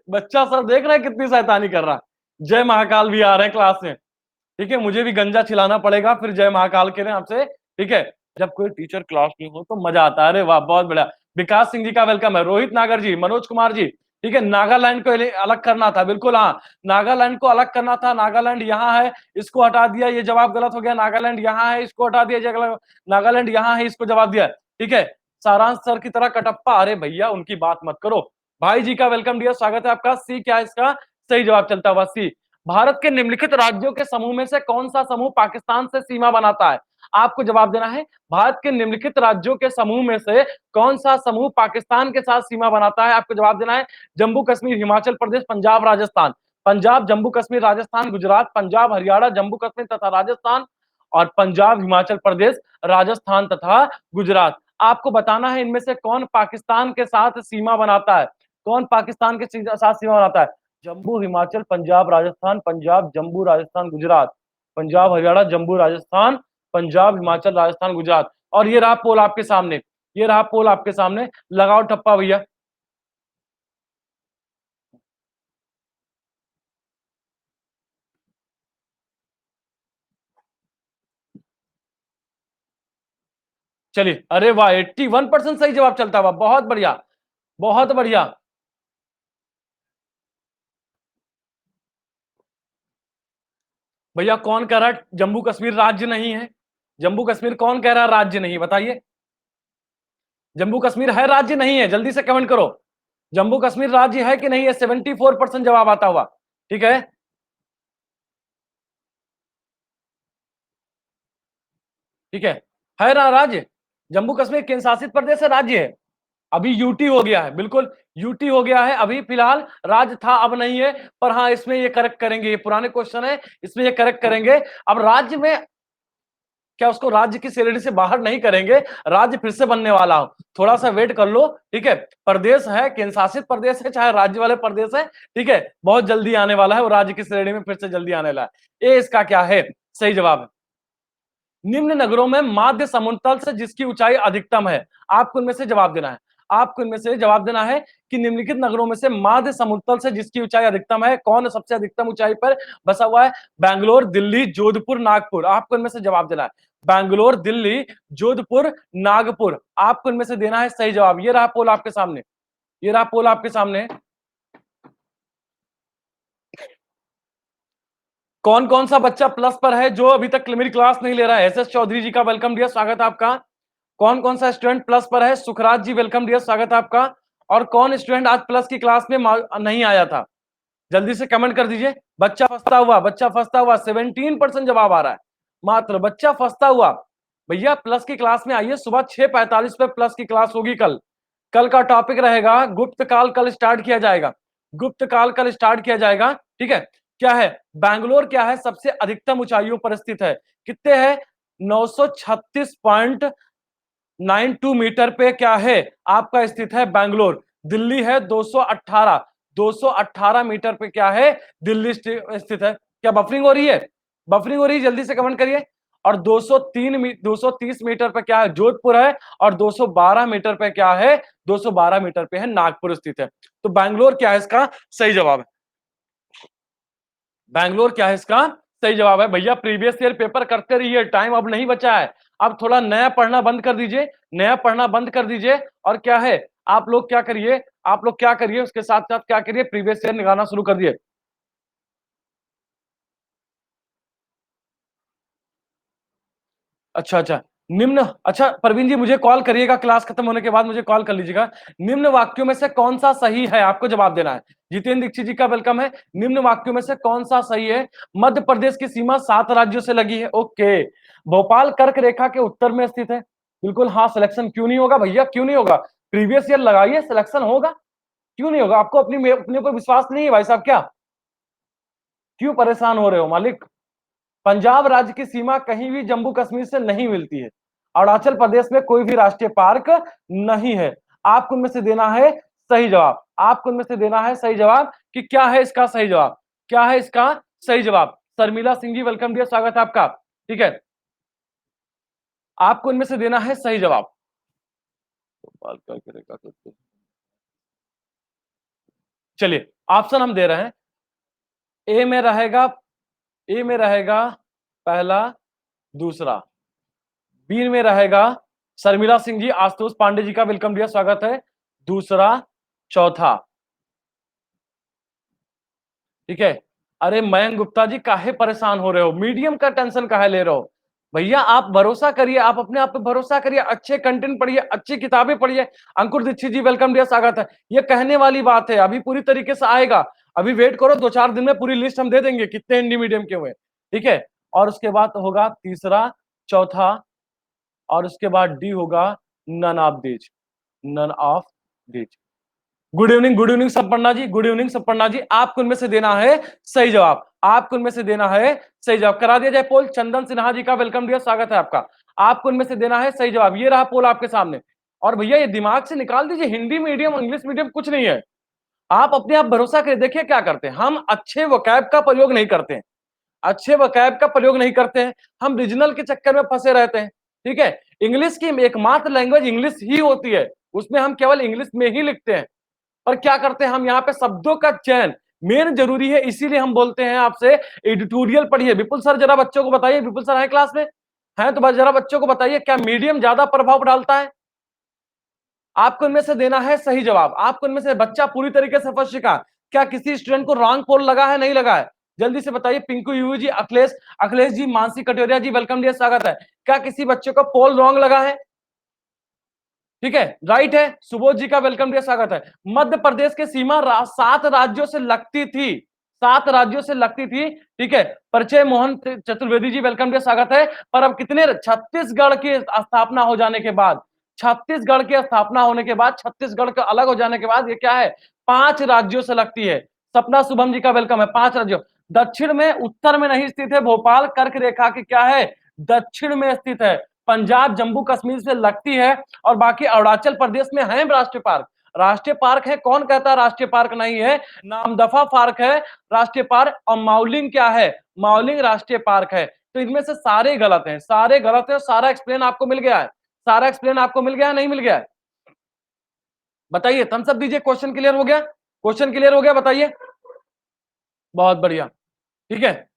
बच्चा सर देख रहे हैं कितनी शैतानी कर रहा है। जय महाकाल भी आ रहे हैं क्लास में। ठीक है, मुझे भी गंजा खिलाना पड़ेगा फिर जय महाकाल के लिए आपसे। ठीक है, जब कोई टीचर क्लास में हो तो मजा आता है। अरे वाह बहुत बढ़िया। विकास सिंह जी का वेलकम है, रोहित नागर जी, मनोज कुमार जी। ठीक है, नागालैंड को अलग करना था, बिल्कुल हाँ, नागालैंड को अलग करना था। नागालैंड यहाँ है, इसको हटा दिया, ये जवाब गलत हो गया। नागालैंड यहाँ है, इसको हटा दिया, नागालैंड यहाँ है, इसको जवाब दिया। ठीक है, सारांश सर की तरह कटप्पा, अरे भैया उनकी बात मत करो। भाई जी का वेलकम डियर, स्वागत है आपका। सी क्या है इसका सही जवाब? चलता हुआ सी। भारत के निम्नलिखित राज्यों के समूह में से कौन सा समूह पाकिस्तान से सीमा बनाता है? आपको जवाब देना है, भारत के निम्नलिखित राज्यों के समूह में से कौन सा समूह पाकिस्तान के साथ सीमा बनाता है? आपको जवाब देना है, जम्मू कश्मीर, हिमाचल प्रदेश, पंजाब, राजस्थान। पंजाब, जम्मू कश्मीर, राजस्थान, गुजरात, पंजाब, हरियाणा, जम्मू कश्मीर तथा राजस्थान, और पंजाब, हिमाचल प्रदेश, राजस्थान तथा गुजरात। आपको बताना है इनमें से कौन पाकिस्तान के साथ सीमा बनाता है? कौन पाकिस्तान के साथ सीमा बनाता है? जम्मू, हिमाचल, पंजाब, राजस्थान, पंजाब, जम्मू, राजस्थान, गुजरात, पंजाब, हरियाणा, जम्मू, राजस्थान, पंजाब, हिमाचल, राजस्थान, गुजरात। और ये रहा पोल आपके सामने, ये रहा पोल आपके सामने। लगाओ ठप्पा भैया। चलिए, अरे वाह 81% सही जवाब चलता हुआ, बहुत बढ़िया, बहुत बढ़िया। भैया कौन कह रहा है जम्मू कश्मीर राज्य नहीं है? जम्मू कश्मीर कौन कह रहा है राज्य नहीं, बताइए। जम्मू कश्मीर है राज्य नहीं है? जल्दी से कमेंट करो, जम्मू कश्मीर राज्य है कि नहीं है? 74% जवाब आता हुआ। ठीक है, ठीक है ना राज्य? जम्मू कश्मीर केंद्र शासित प्रदेश है, राज्य है। अभी यूटी हो गया है, बिल्कुल यूटी हो गया है, अभी फिलहाल राज्य था अब नहीं है। पर हाँ इसमें ये करेक्ट करेंगे, ये पुराने क्वेश्चन है, इसमें ये करेक्ट करेंगे। अब राज्य में क्या उसको राज्य की श्रेणी से बाहर नहीं करेंगे, राज्य फिर से बनने वाला हो, थोड़ा सा वेट कर लो। ठीक है, प्रदेश है, केंद्र शासित प्रदेश है, चाहे राज्य वाले प्रदेश है। ठीक है, बहुत जल्दी आने वाला है वो राज्य की श्रेणी में, फिर से जल्दी आने वाला है। ये इसका क्या है सही जवाब है। निम्न नगरों में माध्य समुद्र तल से जिसकी ऊंचाई अधिकतम है, आपको इनमें से जवाब देना है। आपको इनमें से जवाब देना है कि निम्नलिखित नगरों में से माध्य समुद्र तल से जिसकी ऊंचाई अधिकतम है, कौन सबसे अधिकतम ऊंचाई पर बसा हुआ है? बैंगलोर, दिल्ली, जोधपुर, नागपुर। आपको इनमें से जवाब देना है, बैंगलोर, दिल्ली, जोधपुर, नागपुर। आपको इनमें से देना है सही जवाब। ये रहा पोल आपके सामने, ये रहा पोल आपके सामने। कौन कौन सा बच्चा प्लस पर है जो अभी तक मेरी क्लास नहीं ले रहा है? एसएस चौधरी जी का वेलकम डियर, स्वागत है आपका। कौन कौन सा स्टूडेंट प्लस पर है? सुखराज जी वेलकम डियर, स्वागत है आपका। और कौन स्टूडेंट आज प्लस की क्लास में नहीं आया था? जल्दी से कमेंट कर दीजिए। बच्चा फंसता हुआ, बच्चा फंसता हुआ, 17% जवाब आ रहा है मात्र। बच्चा फंसता हुआ, भैया प्लस की क्लास में आइए, सुबह 6:45 पे प्लस की क्लास होगी। कल कल का टॉपिक रहेगा गुप्त काल। कल स्टार्ट किया जाएगा, गुप्त काल कल स्टार्ट किया जाएगा। ठीक है, क्या है बैंगलोर, क्या है सबसे अधिकतम ऊंचाइयों पर स्थित है? कितने है? 936.92 मीटर पे क्या है आपका स्थित है बैंगलोर। दिल्ली है 218 मीटर पे क्या है दिल्ली स्थित है। क्या बफरिंग हो रही है? बफरिंग हो रही है, जल्दी से कमेंट करिए। और 230 मीटर पे क्या है जोधपुर है। और 212 मीटर पे क्या है, 212 मीटर पे है नागपुर स्थित है। तो बैंगलोर क्या है इसका सही जवाब है। बैंगलोर क्या है इसका सही जवाब है। भैया प्रीवियस ईयर पेपर करते रहिए, टाइम अब नहीं बचा है। अब थोड़ा नया पढ़ना बंद कर दीजिए, नया पढ़ना बंद कर दीजिए। और क्या है आप लोग क्या करिए, आप लोग क्या करिए उसके साथ साथ क्या करिए, प्रीवियस ईयर निकालना शुरू कर दिए। अच्छा अच्छा, निम्न, अच्छा प्रवीण जी मुझे कॉल करिएगा, क्लास खत्म होने के बाद मुझे कॉल कर लीजिएगा। निम्न वाक्यों में से कौन सा सही है आपको जवाब देना है। जितेंद्र दीक्षित जी का वेलकम है। निम्न वाक्यों में से कौन सा सही है? मध्य प्रदेश की सीमा 7 राज्यों से लगी है। ओके। भोपाल कर्क रेखा के उत्तर में स्थित है। बिल्कुल हाँ, सिलेक्शन क्यों नहीं होगा भैया, क्यों नहीं होगा? प्रीवियस ईयर लगाइए, सिलेक्शन होगा। क्यों नहीं होगा? आपको अपने ऊपर विश्वास नहीं है भाई साहब क्या? क्यों परेशान हो रहे हो मालिक? पंजाब राज्य की सीमा कहीं भी जम्मू कश्मीर से नहीं मिलती है। अरुणाचल प्रदेश में कोई भी राष्ट्रीय पार्क नहीं है। आपको उनमें से देना है सही जवाब, आपको उनमें से देना है सही जवाब कि क्या है इसका सही जवाब, क्या है इसका सही जवाब। शर्मिला सिंह जी वेलकम डियर, स्वागत है आपका। ठीक है, आपको इनमें से देना है सही जवाब। चलिए ऑप्शन हम दे रहे हैं। ए में रहेगा, ए में रहेगा पहला, दूसरा। बी में रहेगा शर्मिला सिंह जी, आशुतोष पांडे जी का वेलकम डियर, स्वागत है। दूसरा, चौथा। ठीक है। अरे मयंक गुप्ता जी काहे परेशान हो रहे हो, मीडियम का टेंशन काहे ले रहे हो? भैया आप भरोसा करिए, आप अपने आप पे भरोसा करिए, अच्छे कंटेंट पढ़िए, अच्छी किताबें पढ़िए। अंकुर दीक्षित जी वेलकम डियर, स्वागत है। ये कहने वाली बात है, अभी पूरी तरीके से आएगा। अभी वेट करो, 2-4 दिन में पूरी लिस्ट हम दे देंगे कितने हिंदी मीडियम के हुए। ठीक है, और उसके बाद होगा तीसरा, चौथा, और उसके बाद डी होगा none of these, none of these. Good evening Sampanna ji, good evening Sampanna ji. आपको उनमें से देना है सही जवाब, आपको उनमें से देना है सही जवाब। करा दिया जाए पोल। चंदन सिन्हा जी का वेलकम डियर, स्वागत है आपका। आपको उनमें से देना है सही जवाब। ये रहा पोल आपके सामने। और भैया ये दिमाग से निकाल दीजिए, हिंदी मीडियम इंग्लिश मीडियम कुछ नहीं है। आप अपने आप भरोसा करिए। देखिए क्या करते हैं हम, अच्छे वोकैब का प्रयोग नहीं करते हैं, अच्छे वोकैब का प्रयोग नहीं करते हैं। हम रीजनल के चक्कर में फंसे रहते हैं। ठीक है, इंग्लिश की एकमात्र लैंग्वेज इंग्लिश ही होती है, उसमें हम केवल इंग्लिश में ही लिखते हैं। पर क्या करते हैं हम यहाँ पे शब्दों का चयन मेन जरूरी है, इसीलिए हम बोलते हैं आपसे एडिटोरियल पढ़िए। विपुल सर जरा बच्चों को बताइए, विपुल सर है क्लास में? हैं तो बस जरा बच्चों को बताइए क्या मीडियम ज्यादा प्रभाव डालता है? आपको इनमें से देना है सही जवाब। आपको इनमें से बच्चा पूरी तरीके से फंस चुका। क्या किसी स्टूडेंट को रॉन्ग पोल लगा है, नहीं लगा है? जल्दी से बताइए। पिंकू यू जी, अखिलेश, अखिलेश जी, मानसी कटोरिया जी वेलकम डियर, स्वागत है। क्या किसी बच्चे को पोल रॉन्ग लगा है? ठीक है, राइट है। सुबोध जी का वेलकम डियर, स्वागत है। मध्य प्रदेश की सीमा 7 राज्यों से लगती थी, 7 राज्यों से लगती थी। ठीक है, परिचय मोहन चतुर्वेदी जी वेलकम डियर, स्वागत है। पर अब कितने, छत्तीसगढ़ की स्थापना हो जाने के बाद, छत्तीसगढ़ की स्थापना होने के बाद, छत्तीसगढ़ का अलग हो जाने के बाद ये क्या है, 5 राज्यों से लगती है। सपना शुभम जी का वेलकम है। 5 राज्यों, दक्षिण में, उत्तर में नहीं स्थित है। भोपाल कर्क रेखा की क्या है, दक्षिण में स्थित है। पंजाब जम्मू कश्मीर से लगती है। और बाकी अरुणाचल प्रदेश में है राष्ट्रीय पार्क। राष्ट्रीय पार्क है, कौन कहता है राष्ट्रीय पार्क नहीं है? नामदफा पार्क है राष्ट्रीय पार्क, और माउलिंग क्या है, माउलिंग राष्ट्रीय पार्क है। तो इनमें से सारे गलत हैं, सारे गलत हैं। सारा एक्सप्लेन आपको मिल गया है, सारा एक्सप्लेन आपको मिल गया है, नहीं मिल गया है? बताइए, थम्स अप दीजिए। क्वेश्चन क्लियर हो गया, क्वेश्चन क्लियर हो गया, बताइए। बहुत बढ़िया। ठीक है,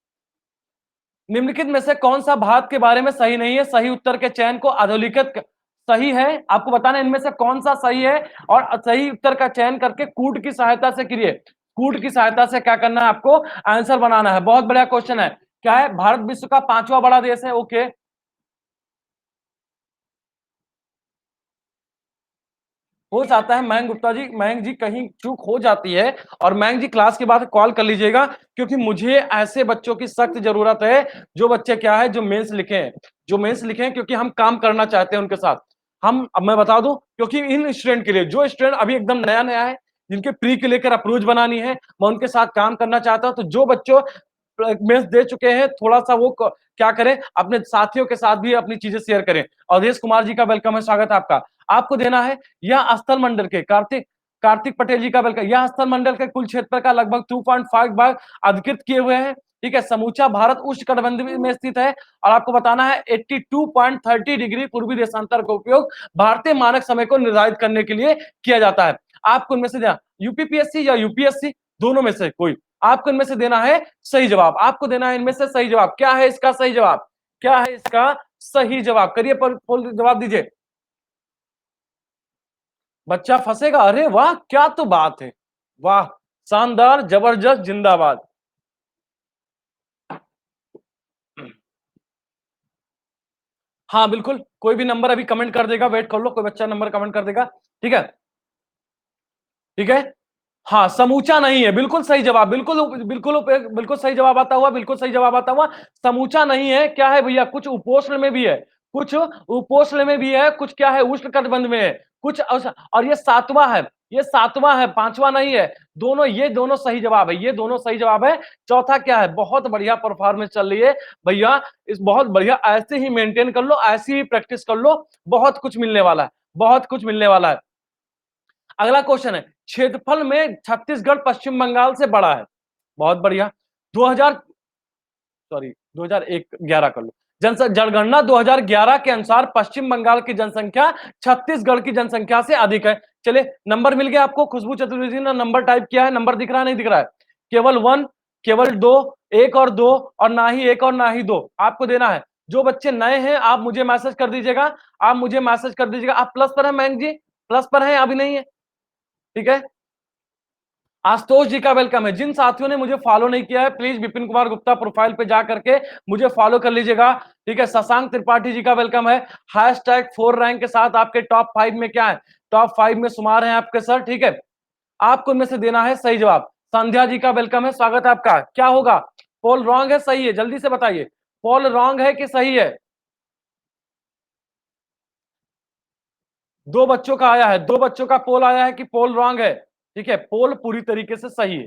निम्नलिखित में से कौन सा भारत के बारे में सही नहीं है? सही उत्तर के चयन को अधोलिखित सही है, आपको बताना इनमें से कौन सा सही है। और सही उत्तर का चयन करके कूट की सहायता से करिए। कूट की सहायता से क्या करना है आपको, आंसर बनाना है। बहुत बढ़िया क्वेश्चन है। क्या है, भारत विश्व का 5वां बड़ा देश है। ओके, हो जाता है मयंक गुप्ता जी, मयंक जी कहीं चूक हो जाती है, और मयंक जी क्लास के बाद कॉल कर लीजिएगा, क्योंकि मुझे ऐसे बच्चों की सख्त जरूरत है जो बच्चे क्या है, जो मेंस लिखे हैं, जो मेंस लिखे हैं, क्योंकि हम काम करना चाहते हैं उनके साथ। हम, अब मैं बता दूं, क्योंकि इन स्टूडेंट के लिए, जो स्टूडेंट अभी एकदम नया नया है, जिनके प्री के लेकर अप्रोच बनानी है, मैं उनके साथ काम करना चाहता हूं। तो जो बच्चों मेंस दे चुके हैं, थोड़ा सा वो क्या करें, अपने साथियों के साथ भी अपनी चीजें शेयर करें। अवधेश कुमार जी का वेलकम है, स्वागत है आपका। आपको देना है यह स्थल मंडल के कार्तिक कार्तिक पटेल जी का वेलकम। यह स्थल मंडल के कुल क्षेत्र का लगभग 2.5 भाग अधिकृत किए हुए हैं। ठीक है, समूचा भारत उष्णकटिबंधीय में स्थित है, और आपको बताना है 82.30 डिग्री पूर्वी देशांतर का उपयोग भारतीय मानक समय को निर्धारित करने के लिए किया जाता है। आपको इनमें से देना यूपीपीएससी या यूपीएससी, दोनों में से कोई, आपको इनमें से देना है सही जवाब। आपको देना है इनमें से सही जवाब। क्या है इसका सही जवाब, क्या है इसका सही जवाब, करिए पर जवाब दीजिए। बच्चा फंसेगा, अरे वाह, क्या तो बात है, वाह, शानदार, जबरदस्त, जिंदाबाद। हाँ बिल्कुल, कोई भी नंबर अभी कमेंट कर देगा, वेट कर लो, कोई बच्चा नंबर कमेंट कर देगा। ठीक है, ठीक है। हाँ, समूचा नहीं है, बिल्कुल सही जवाब, बिल्कुल बिल्कुल बिल्कुल सही जवाब आता हुआ, बिल्कुल सही जवाब आता हुआ। समूचा नहीं है, क्या है भैया, कुछ उपोष्ण में भी है, कुछ उपोष्ण में भी है, कुछ क्या है, उष्ण कटिबंध में है, कुछ और ये सातवां है, ये सातवां है, पांचवा नहीं है। दोनों, ये दोनों सही जवाब है, ये दोनों सही जवाब है। चौथा क्या है, बहुत बढ़िया परफॉर्मेंस चल रही है भैया, इस बहुत बढ़िया, ऐसे ही मेंटेन कर लो, ऐसी ही प्रैक्टिस कर लो, बहुत कुछ मिलने वाला है, बहुत कुछ मिलने वाला है। अगला क्वेश्चन है, क्षेत्रफल में छत्तीसगढ़ पश्चिम बंगाल से बड़ा है। बहुत बढ़िया। 2000, सॉरी 2001, 11 कर लो। जनगणना 2011 के अनुसार पश्चिम बंगाल की जनसंख्या छत्तीसगढ़ की जनसंख्या से अधिक है। चलिए, नंबर मिल गया आपको, खुशबू चतुर्वेदी ने नंबर टाइप किया है, नंबर दिख रहा है, नहीं दिख रहा है, केवल 1, केवल 2, एक और 2, और ना ही एक और ना ही 2, आपको देना है। जो बच्चे नए हैं, आप मुझे मैसेज कर दीजिएगा, आप मुझे मैसेज कर दीजिएगा। आप प्लस पर है मयंक जी, प्लस पर है, अभी नहीं है, ठीक है। आशुतोष जी का वेलकम है। जिन साथियों ने मुझे फॉलो नहीं किया है, प्लीज विपिन कुमार गुप्ता प्रोफाइल पे जा करके मुझे फॉलो कर लीजिएगा, ठीक है। शशांक त्रिपाठी जी का वेलकम है। हैशटैग 4 रैंक के साथ आपके टॉप 5 में क्या है, टॉप 5 में शुमार हैं आपके सर, ठीक है। आपको इनमें से देना है सही जवाब। संध्या जी का वेलकम है, स्वागत है आपका। क्या होगा, पोल रॉन्ग है, सही है, जल्दी से बताइए, पोल रॉन्ग है कि सही है। दो बच्चों का आया है, दो बच्चों का पोल आया है कि पोल रॉन्ग है, ठीक है। पोल पूरी तरीके से सही है,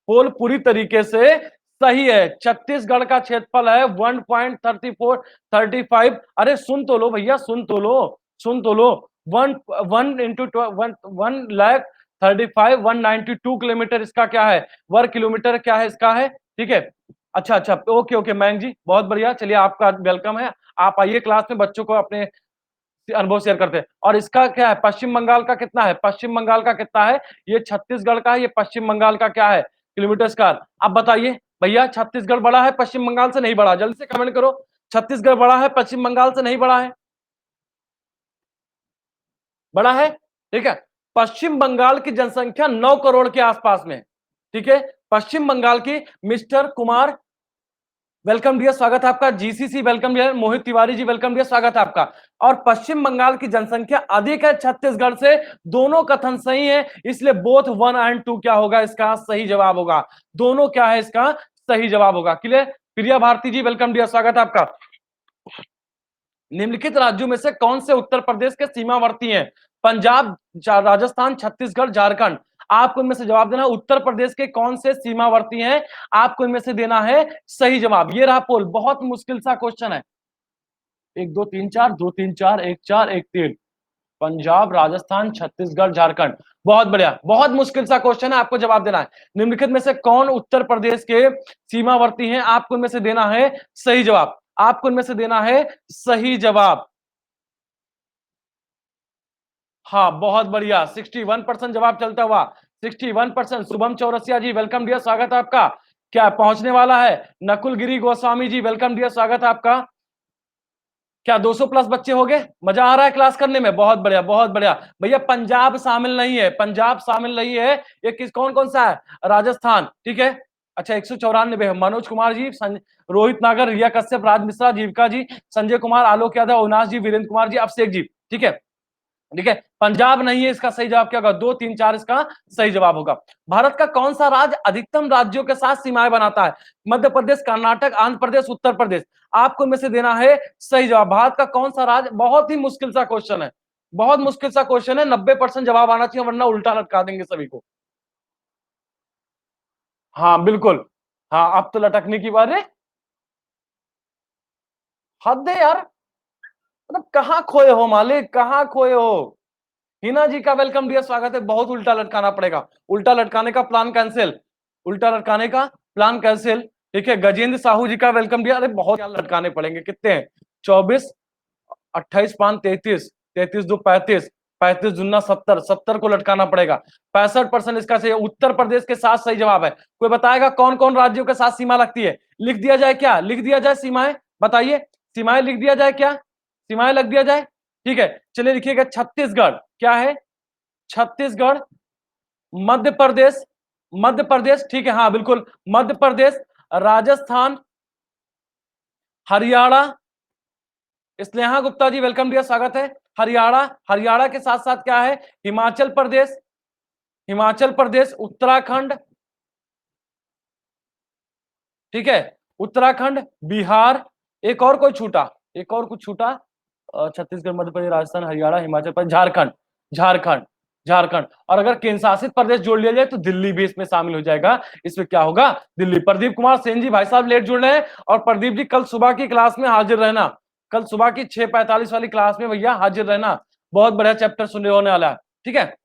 पोल पूरी तरीके से सही है। छत्तीसगढ़ का क्षेत्रफल है 1.3435। अरे सुन तो लो भैया, सुन तो लो, सुन तो लो। 1 1 इंटू 135 192 किलोमीटर इसका क्या है, वर्ग किलोमीटर क्या है इसका है, ठीक है। अच्छा अच्छा, ओके ओके मयंक जी, बहुत बढ़िया। चलिए, आपका वेलकम है, आप आइए क्लास में, बच्चों को अपने अनुभव शेयर करते हैं। और इसका क्या है, पश्चिम बंगाल का कितना है, पश्चिम बंगाल का कितना है, ये छत्तीसगढ़ का है, ये पश्चिम बंगाल का क्या है, किलोमीटर स्क्वायर। अब बताइए भैया, छत्तीसगढ़ बड़ा है पश्चिम बंगाल से, नहीं बड़ा, जल्दी से कमेंट करो। छत्तीसगढ़ बड़ा है पश्चिम बंगाल से, नहीं बड़ा है, बड़ा है, ठीक है। पश्चिम बंगाल की जनसंख्या 9 करोड़ के आसपास में, ठीक है। पश्चिम बंगाल की, मिस्टर कुमार वेलकम डियर, स्वागत है आपका। जीसीसी वेलकम डियर, मोहित तिवारी जी वेलकम डियर, स्वागत है आपका। और पश्चिम बंगाल की जनसंख्या अधिक है छत्तीसगढ़ से, दोनों कथन सही है, इसलिए बोथ 1 एंड 2 क्या होगा, इसका सही जवाब होगा। दोनों क्या है, इसका सही जवाब होगा। क्लियर। प्रिया भारती जी वेलकम डियर, स्वागत है आपका। निम्नलिखित राज्यों में से कौन से उत्तर प्रदेश के सीमावर्ती हैं, पंजाब, राजस्थान, छत्तीसगढ़, झारखंड। आपको इनमें से जवाब देना है, उत्तर प्रदेश के कौन से सीमावर्ती हैं, आपको इनमें से देना है सही जवाब। ये रहा पोल, बहुत मुश्किल सा क्वेश्चन है। 1 2 3 4, 2 3 4, 1 4 1 3, पंजाब, राजस्थान, छत्तीसगढ़, झारखंड। बहुत बढ़िया, बहुत मुश्किल सा क्वेश्चन है, आपको जवाब देना है। निम्नलिखित में से कौन उत्तर प्रदेश के सीमावर्ती हैं, आपको इनमें से देना है सही जवाब, आपको इनमें से देना है सही जवाब। हाँ बहुत बढ़िया, 61% जवाब चलता हुआ, 61%। शुभम चौरसिया जी वेलकम डियर, स्वागत है आपका। क्या पहुंचने वाला है, नकुल गिरी गोस्वामी जी वेलकम डियर, स्वागत है आपका। क्या 200 प्लस बच्चे हो गए? मजा आ रहा है क्लास करने में? बहुत बढ़िया, बहुत बढ़िया। भैया पंजाब शामिल नहीं है, पंजाब शामिल नहीं है। ये किस कौन कौन सा है? राजस्थान, ठीक है। अच्छा 194 है। मनोज कुमार जी, रोहित नागर, रिया कश्यप, राज मिश्रा, जीविका जी, संजय कुमार, आलोक यादव, अविनाश जी, वीरेंद्र कुमार जी, अभिषेक जी, ठीक है। ठीक है, पंजाब नहीं है। इसका सही जवाब क्या होगा? 2 3 4 इसका सही जवाब होगा। भारत का कौन सा राज्य अधिकतम राज्यों के साथ सीमाएं बनाता है? मध्य प्रदेश, कर्नाटक, आंध्र प्रदेश, उत्तर प्रदेश। आपको इनमें से देना है सही जवाब। भारत का कौन सा राज्य, बहुत ही मुश्किल सा क्वेश्चन है, बहुत मुश्किल सा क्वेश्चन है। 90% जवाब आना चाहिए वरना उल्टा लटका देंगे सभी को। हाँ बिल्कुल। हाँ अब तो लटकने की बात है। हद है यार, मतलब कहाँ खोए हो मालिक, कहाँ खोए हो? हिना जी का वेलकम डियर, स्वागत है। बहुत उल्टा लटकाना पड़ेगा, उल्टा लटकाने का प्लान कैंसिल, उल्टा लटकाने का प्लान कैंसिल। ठीक है, गजेंद्र साहू जी का वेलकम डियर। अरे बहुत लटकाने पड़ेंगे, कितने हैं? 24, 28 5 33, 33 2 35, 35 दूना 70, 70 को लटकाना पड़ेगा। 65% इसका सही है। उत्तर प्रदेश के साथ सही जवाब है। कोई बताएगा कौन कौन राज्यों के साथ सीमा लगती है? लिख दिया जाए क्या? लिख दिया जाए सीमाएं? बताइए, सीमाएं लिख दिया जाए क्या? सीमाएं लग दिया जाए? ठीक है, चलिए लिखिएगा। छत्तीसगढ़ क्या है? छत्तीसगढ़, मध्य प्रदेश, मध्य प्रदेश, ठीक है, हाँ बिल्कुल, मध्य प्रदेश, राजस्थान, हरियाणा। स्नेहा गुप्ता जी वेलकम डियर, स्वागत है। हरियाणा, हरियाणा के साथ साथ क्या है? हिमाचल प्रदेश, हिमाचल प्रदेश, उत्तराखंड, ठीक है, उत्तराखंड, बिहार। एक और कोई छूटा? एक और कुछ छूटा? छत्तीसगढ़, मध्य प्रदेश, राजस्थान, हरियाणा, हिमाचल प्रदेश, झारखंड, झारखंड, झारखंड। और अगर केंद्र शासित प्रदेश जोड़ लिया जाए तो दिल्ली भी इसमें शामिल हो जाएगा। इसमें क्या होगा? दिल्ली। प्रदीप कुमार सेन जी, भाई साहब लेट जुड़ रहे हैं। और प्रदीप जी कल सुबह की क्लास में हाजिर रहना, कल सुबह की 6:45 वाली क्लास में भैया हाजिर रहना। बहुत बढ़िया चैप्टर सुनने होने वाला है, ठीक है।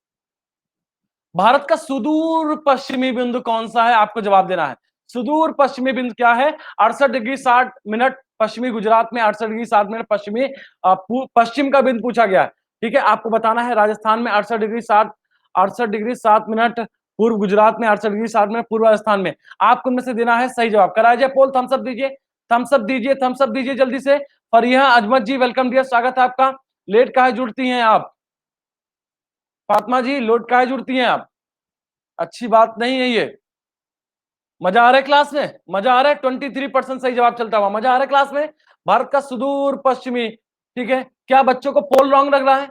भारत का सुदूर पश्चिमी बिंदु कौन सा है? आपको जवाब देना है। सुदूर पश्चिमी बिंदु क्या है? 68 डिग्री 60 मिनट पश्चिमी गुजरात में, 68 डिग्री 60 मिनट पश्चिमी पश्चिम का बिंदु पूछा गया है। ठीक है, आपको बताना है राजस्थान में 68 डिग्री 60 मिनट पूर्व गुजरात में, 68 डिग्री 60 मिनट पूर्व राजस्थान में। आपको इनमें से देना है सही जवाब। कराया जाए पोल, थम्सअप दीजिए, थम्सअप दीजिए, थम्सअप दीजिए जल्दी से। फरिया अजमत जी वेलकम डियर, स्वागत है आपका। लेट काहे जुड़ती हैं आप? फातिमा जी लोट काहे जुड़ती हैं आप? अच्छी बात नहीं है ये। मजा आ रहा है क्लास में? मजा आ रहा है? 23% सही जवाब चलता हुआ मजा आ रहा है क्लास में। भारत का सुदूर पश्चिमी, ठीक है। क्या बच्चों को पोल रॉन्ग लग रहा है?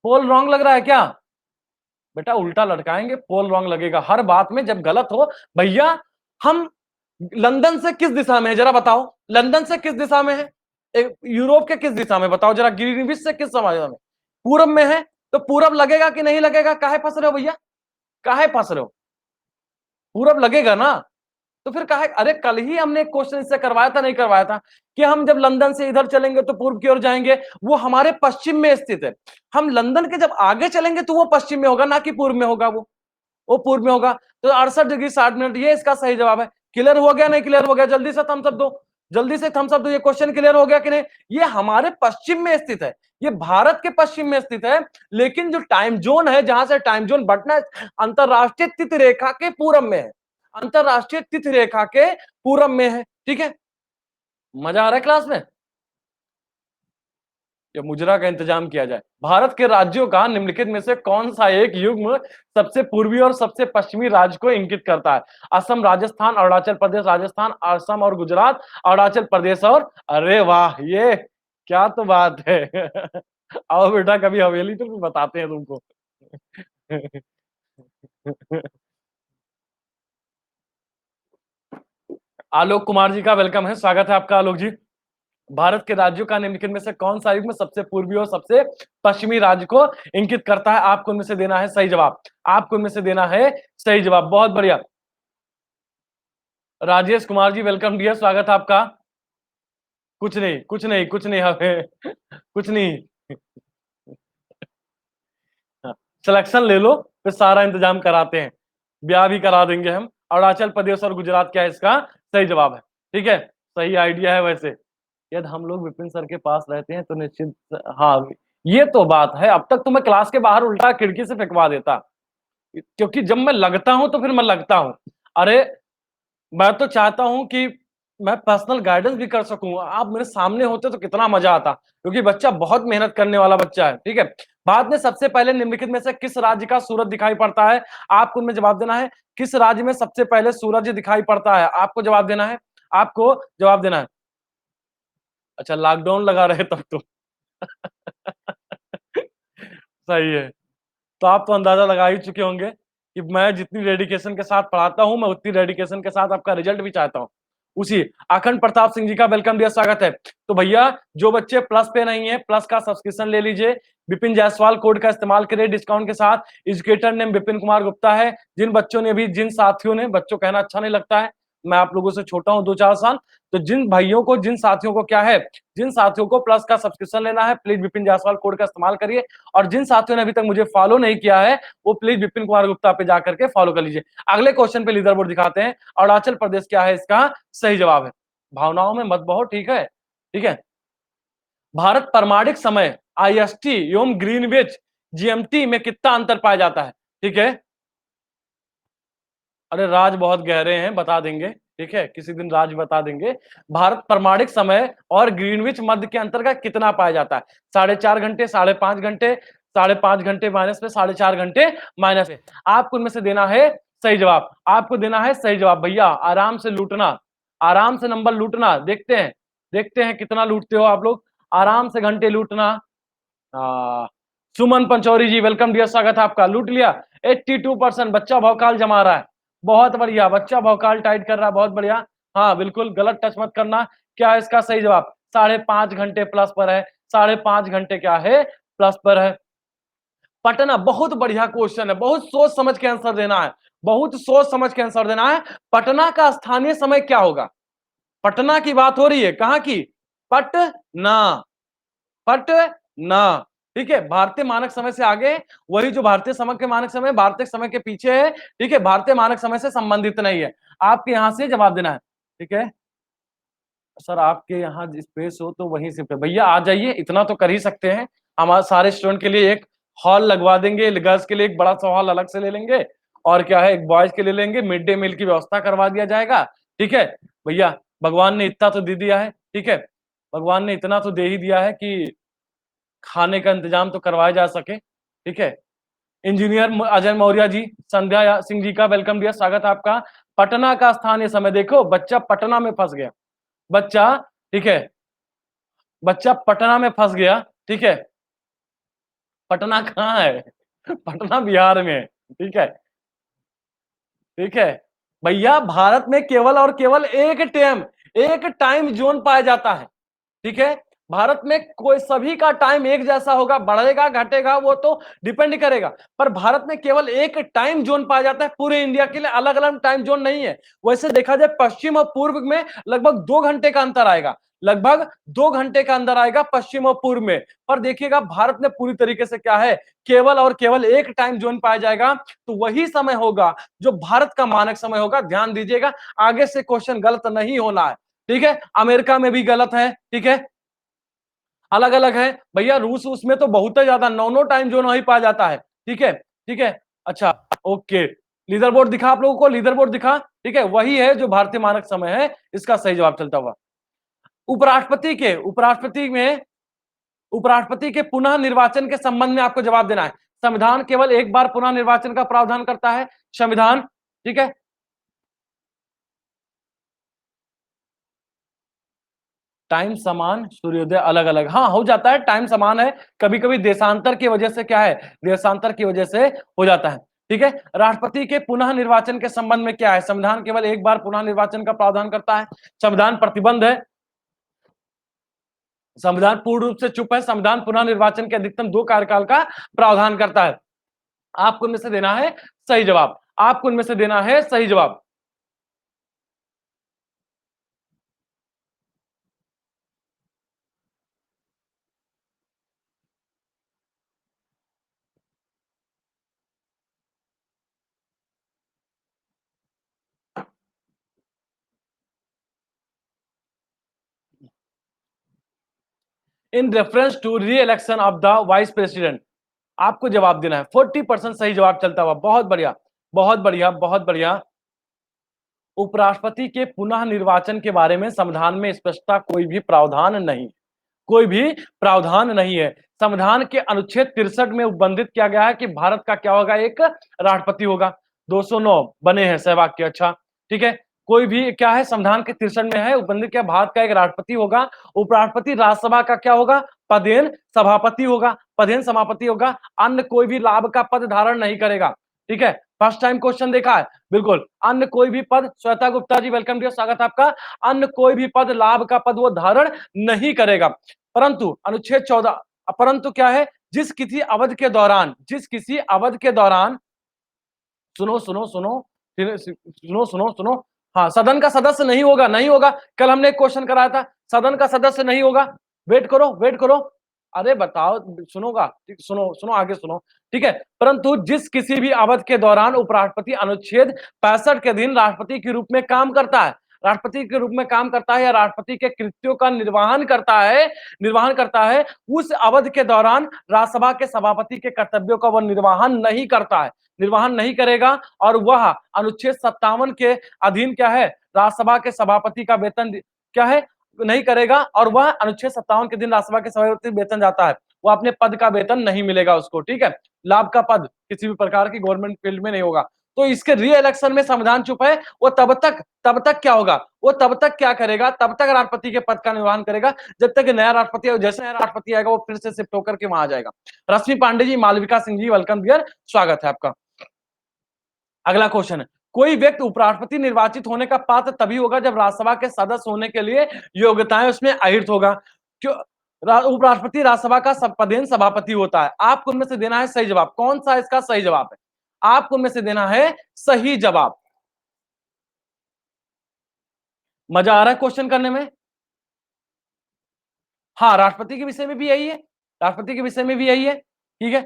पोल रॉन्ग लग रहा है क्या? बेटा उल्टा लटकाएंगे, पोल रॉन्ग लगेगा हर बात में जब गलत हो। भैया हम लंदन से किस दिशा में है जरा बताओ? लंदन से किस दिशा में है? यूरोप के किस दिशा में बताओ जरा? ग्रीनविच से किस समय में? पूरब में है। तो पूरब लगेगा कि नहीं लगेगा? काहे फंस रहे हो भैया? काहे फंस रहे हो? पूरब लगेगा ना? तो फिर कहा, अरे कल ही हमने एक क्वेश्चन इससे करवाया था, नहीं करवाया था कि हम जब लंदन से इधर चलेंगे तो पूर्व की ओर जाएंगे, वो हमारे पश्चिम में स्थित है। हम लंदन के जब आगे चलेंगे तो वो पश्चिम में होगा, ना कि पूर्व में होगा। वो पूर्व में होगा। तो 68 डिग्री 60 मिनट ये इसका सही जवाब है। क्लियर हो गया? नहीं क्लियर हो गया? जल्दी से थम्स अप दो, जल्दी से थम्स अप दो। ये क्वेश्चन क्लियर हो गया कि नहीं? ये हमारे पश्चिम में स्थित है, ये भारत के पश्चिम में स्थित है। लेकिन जो टाइम जोन है, जहां से टाइम जोन बटना है, अंतरराष्ट्रीय तिथि रेखा के पूरब में है, अंतरराष्ट्रीय तिथि रेखा के पूरब में है। ठीक है, मजा आ रहा है क्लास में? या मुजरा का इंतजाम किया जाए। भारत के राज्यों का निम्नलिखित में से कौन सा एक युग्म सबसे पूर्वी और सबसे पश्चिमी राज्य को इंगित करता है? असम, राजस्थान, अरुणाचल प्रदेश, राजस्थान, असम और गुजरात, अरुणाचल प्रदेश और, अरे वाह, ये क्या तो बात है। आओ बेटा कभी हवेली तो बताते हैं तुमको। आलोक कुमार जी का वेलकम है, स्वागत है आपका आलोक जी। भारत के राज्यों का निम्नलिखित में से कौन सा युग्म सबसे पूर्वी और सबसे पश्चिमी राज्य को इंकित करता है? आपको इनमें से देना है सही जवाब। आपको इनमें से देना है सही जवाब। बहुत बढ़िया। राजेश कुमार जी वेलकम डियर, स्वागत है आपका। कुछ नहीं, कुछ नहीं, कुछ नहीं हमें कुछ नहीं। सिलेक्शन ले लो, फिर सारा इंतजाम कराते हैं, ब्याह भी करा देंगे हम। अरुणाचल प्रदेश और गुजरात क्या है इसका सही जवाब है? ठीक है, सही आइडिया है वैसे। यदि हम लोग विपिन सर के पास रहते हैं तो निश्चित, हाँ ये तो बात है। अब तक तो मैं क्लास के बाहर उल्टा खिड़की से फेंकवा देता, क्योंकि जब मैं लगता हूं तो फिर मैं लगता हूं। अरे मैं तो चाहता हूं कि मैं पर्सनल गाइडेंस भी कर सकूं, आप मेरे सामने होते तो कितना मजा आता, क्योंकि बच्चा बहुत मेहनत करने वाला बच्चा है। ठीक है, भारत में सबसे पहले निम्नलिखित में से किस राज्य का सूरज दिखाई पड़ता है? आपको उनमें जवाब देना है, किस राज्य में सबसे पहले सूरज दिखाई पड़ता है? आपको जवाब देना है, आपको जवाब देना है। अच्छा, लॉकडाउन लगा रहे तब तो सही है। तो आप तो अंदाजा लगा ही चुके होंगे कि मैं जितनी डेडिकेशन के साथ पढ़ाता हूं, मैं उतनी डेडिकेशन के साथ आपका रिजल्ट भी चाहता हूं। उसी अखंड प्रताप सिंह जी का वेलकम दिया, स्वागत है। तो भैया, जो बच्चे प्लस पे नहीं है, प्लस का सब्सक्रिप्शन ले लीजिए। विपिन जायसवाल कोड का इस्तेमाल करिए डिस्काउंट के साथ। एजुकेटर नेम विपिन कुमार गुप्ता है। जिन बच्चों ने भी, जिन साथियों ने, बच्चों कहना अच्छा नहीं लगता है, मैं आप लोगों से छोटा हूं 2-4 साल, तो जिन भाइयों को, जिन साथियों को क्या है, जिन साथियों को प्लस का सब्सक्रिप्शन लेना है, प्लीज विपिन जायसवाल कोड का इस्तेमाल करिए। और जिन साथियों ने अभी तक मुझे फॉलो नहीं किया है, वो प्लीज विपिन कुमार गुप्ता पे जाकर के फॉलो कर लीजिए। अगले क्वेश्चन पे लीडर बोर्ड दिखाते हैं। अरुणाचल प्रदेश क्या है इसका सही जवाब है। भावनाओं में मत बहो, ठीक है, ठीक है। भारत प्रमाणिक समय आईएसटी एवं ग्रीनविच जीएमटी में कितना अंतर पाया जाता है? ठीक है, अरे राज बहुत गहरे हैं, बता देंगे, ठीक है, किसी दिन राज बता देंगे। भारत प्रमाणिक समय और ग्रीनविच मध्य के अंतर का कितना पाया जाता है? 4.5 घंटे, 5.5 घंटे, 5.5 घंटे माइनस में 4.5 घंटे माइनस है। आपको उनमें से देना है सही जवाब, आपको देना है सही जवाब। भैया आराम से लूटना, आराम से नंबर लूटना, देखते हैं, देखते हैं कितना लूटते हो आप लोग। आराम से घंटे लूटना। सुमन पंचौरी जी वेलकम डियर, स्वागत है आपका। लूट लिया 82%। बच्चा भौकाल जमा रहा है, बहुत बढ़िया, बच्चा भौकाल टाइट कर रहा है, बहुत बढ़िया। हाँ बिल्कुल, गलत टच मत करना। क्या है इसका सही जवाब? 5.5 घंटे प्लस पर है, 5.5 घंटे क्या है, प्लस पर है। पटना, बहुत बढ़िया क्वेश्चन है, बहुत सोच समझ के आंसर देना है, बहुत सोच समझ के आंसर देना है। पटना का स्थानीय समय क्या होगा? पटना की बात हो रही है, कहां की? पटना, पटना, ठीक है। भारतीय मानक समय से आगे, वही जो भारतीय समय के मानक समय, भारतीय समय के पीछे है, ठीक है, भारतीय मानक समय से संबंधित नहीं है। आपके यहां से जवाब देना है, ठीक है। सर आपके यहाँ स्पेस हो तो वहीं से, भैया आ जाइए, इतना तो कर ही सकते हैं। हमारे सारे स्टूडेंट के लिए एक हॉल लगवा देंगे, गर्ल्स के लिए एक बड़ा सा हॉल अलग से ले लेंगे, और क्या है, एक बॉयज के लिए लेंगे, मिड डे मील की व्यवस्था करवा दिया जाएगा, ठीक है। भैया भगवान ने इतना तो दे दिया है, ठीक है, भगवान ने इतना तो दे ही दिया है कि खाने का इंतजाम तो करवाया जा सके, ठीक है। इंजीनियर अजय मौर्य जी, संध्या सिंह जी का वेलकम दिया, स्वागत है आपका। पटना का स्थानीय समय देखो, बच्चा पटना में फंस गया, बच्चा, ठीक है, बच्चा पटना में फंस गया, ठीक है। पटना कहाँ है? पटना बिहार में है, ठीक है, ठीक है। भैया भारत में केवल और केवल एक टाइम जोन पाया जाता है, ठीक है। भारत में कोई, सभी का टाइम एक जैसा होगा, बढ़ेगा घटेगा वो तो डिपेंड करेगा, पर भारत में केवल एक टाइम जोन पाया जाता है पूरे इंडिया के लिए, अलग अलग टाइम जोन नहीं है। वैसे देखा जाए पश्चिम और पूर्व में लगभग 2 घंटे का अंतर आएगा, लगभग 2 घंटे का अंदर आएगा पश्चिम और पूर्व में। पर देखिएगा भारत में पूरी तरीके से क्या है, केवल और केवल एक टाइम जोन पाया जाएगा, तो वही समय होगा जो भारत का मानक समय होगा। ध्यान दीजिएगा, आगे से क्वेश्चन गलत नहीं होना है, ठीक है। अमेरिका में भी गलत है, ठीक है, अलग अलग है। भैया रूस उसमें तो बहुत ही ज्यादा, 9 टाइम जोन वही पाया जाता है, ठीक है, ठीक है। अच्छा, ओके, लीडर बोर्ड दिखा आप लोगों को, लीडर बोर्ड दिखा, ठीक है, वही है जो भारतीय मानक समय है, इसका सही जवाब चलता हुआ। उपराष्ट्रपति के पुनः निर्वाचन के संबंध में आपको जवाब देना है। संविधान केवल एक बार पुनः निर्वाचन का प्रावधान करता है, संविधान, ठीक है। टाइम समान, सूर्योदय अलग अलग, हाँ हो जाता है, टाइम समान है, कभी कभी देशांतर की वजह से क्या है, देशांतर की वजह से हो जाता है, ठीक है। राष्ट्रपति के पुनः निर्वाचन के संबंध में क्या है? संविधान केवल एक बार पुनः निर्वाचन का प्रावधान करता है, संविधान प्रतिबंध है, संविधान पूर्ण रूप से चुप है, संविधान पुनः निर्वाचन के अधिकतम 2 कार्यकाल का प्रावधान करता है। आपको उनमें से देना है सही जवाब, आपको उनमें से देना है सही जवाब। In reference to re election of the vice president, आपको जवाब देना है। 40% सही जवाब चलता हुआ, बहुत बढ़िया, बहुत बढ़िया, बहुत बढ़िया। उपराष्ट्रपति के पुनः निर्वाचन के बारे में संविधान में स्पष्टता कोई भी प्रावधान नहीं, कोई भी प्रावधान नहीं है। संविधान के अनुच्छेद 63 में उपबंधित किया गया है कि भारत का क्या होगा, एक राष्ट्रपति होगा। 209 बने हैं सहवाक्य, अच्छा ठीक है। कोई भी क्या है, संविधान के 63 में है उपबंधित किया, भारत का एक राष्ट्रपति होगा। उपराष्ट्रपति राज्यसभा का क्या होगा, पदेन सभापति होगा, पदेन सभापति होगा। अन्य कोई भी लाभ का पद धारण नहीं करेगा, ठीक है। फर्स्ट टाइम क्वेश्चन देखा है, बिल्कुल। अन्य कोई भी पद, श्वेता गुप्ता जी वेलकम टू, स्वागत है आपका। अन्य कोई भी पद, लाभ का पद वो धारण नहीं करेगा। परंतु अनुच्छेद 14, परंतु क्या है, जिस किसी अवधि के दौरान, जिस किसी अवधि के दौरान, सुनो सुनो सुनो, सुनो सुनो सुनो, हाँ, सदन का सदस्य नहीं होगा, नहीं होगा। कल हमने एक क्वेश्चन कराया था, सदन का सदस्य नहीं होगा। वेट करो, वेट करो, अरे बताओ, सुनोगा, सुनो सुनो, आगे सुनो, ठीक है। परंतु जिस किसी भी अवधि के दौरान उपराष्ट्रपति अनुच्छेद 65 के अधीन राष्ट्रपति के रूप में काम करता है, राष्ट्रपति के रूप में काम करता है या राष्ट्रपति के कृत्यों का निर्वहन करता है, निर्वहन करता है, उस अवधि के दौरान राज्यसभा के सभापति के कर्तव्यों का वह निर्वहन नहीं करता है, निर्वहन नहीं करेगा। और वह अनुच्छेद 57 के अधीन क्या है, राज्यसभा के सभापति का वेतन क्या है, नहीं करेगा। और वह अनुच्छेद 57 के दिन राज्यसभा के सभापति वेतन जाता है, वो अपने पद का वेतन नहीं मिलेगा उसको, ठीक है। लाभ का पद किसी भी प्रकार की गवर्नमेंट फील्ड में नहीं होगा। तो इसके री इलेक्शन में संविधान चुप है, वो तब तक क्या होगा, वो तब तक क्या करेगा, तब तक राष्ट्रपति के पद का निर्वहन करेगा, जब तक नया राष्ट्रपति, जैसे नया राष्ट्रपति आएगा वो फिर से शिफ्ट होकर के वहां आ जाएगा। रश्मि पांडे जी, मालविका सिंह जी वेलकम डियर, स्वागत है आपका। अगला क्वेश्चन है, कोई व्यक्ति उपराष्ट्रपति निर्वाचित होने का पात्र तभी होगा जब राज्यसभा के सदस्य होने के लिए योग्यताएं उसमें अहिर्त होगा। क्यों, उपराष्ट्रपति राज्यसभा का पदेन सभापति होता है। आपको उनमें से देना है सही जवाब, कौन सा इसका सही जवाब है, आपको उनमें से देना है सही जवाब। मजा आ रहा है क्वेश्चन करने में? हाँ, राष्ट्रपति के विषय में भी यही है, राष्ट्रपति के विषय में भी यही है, ठीक है।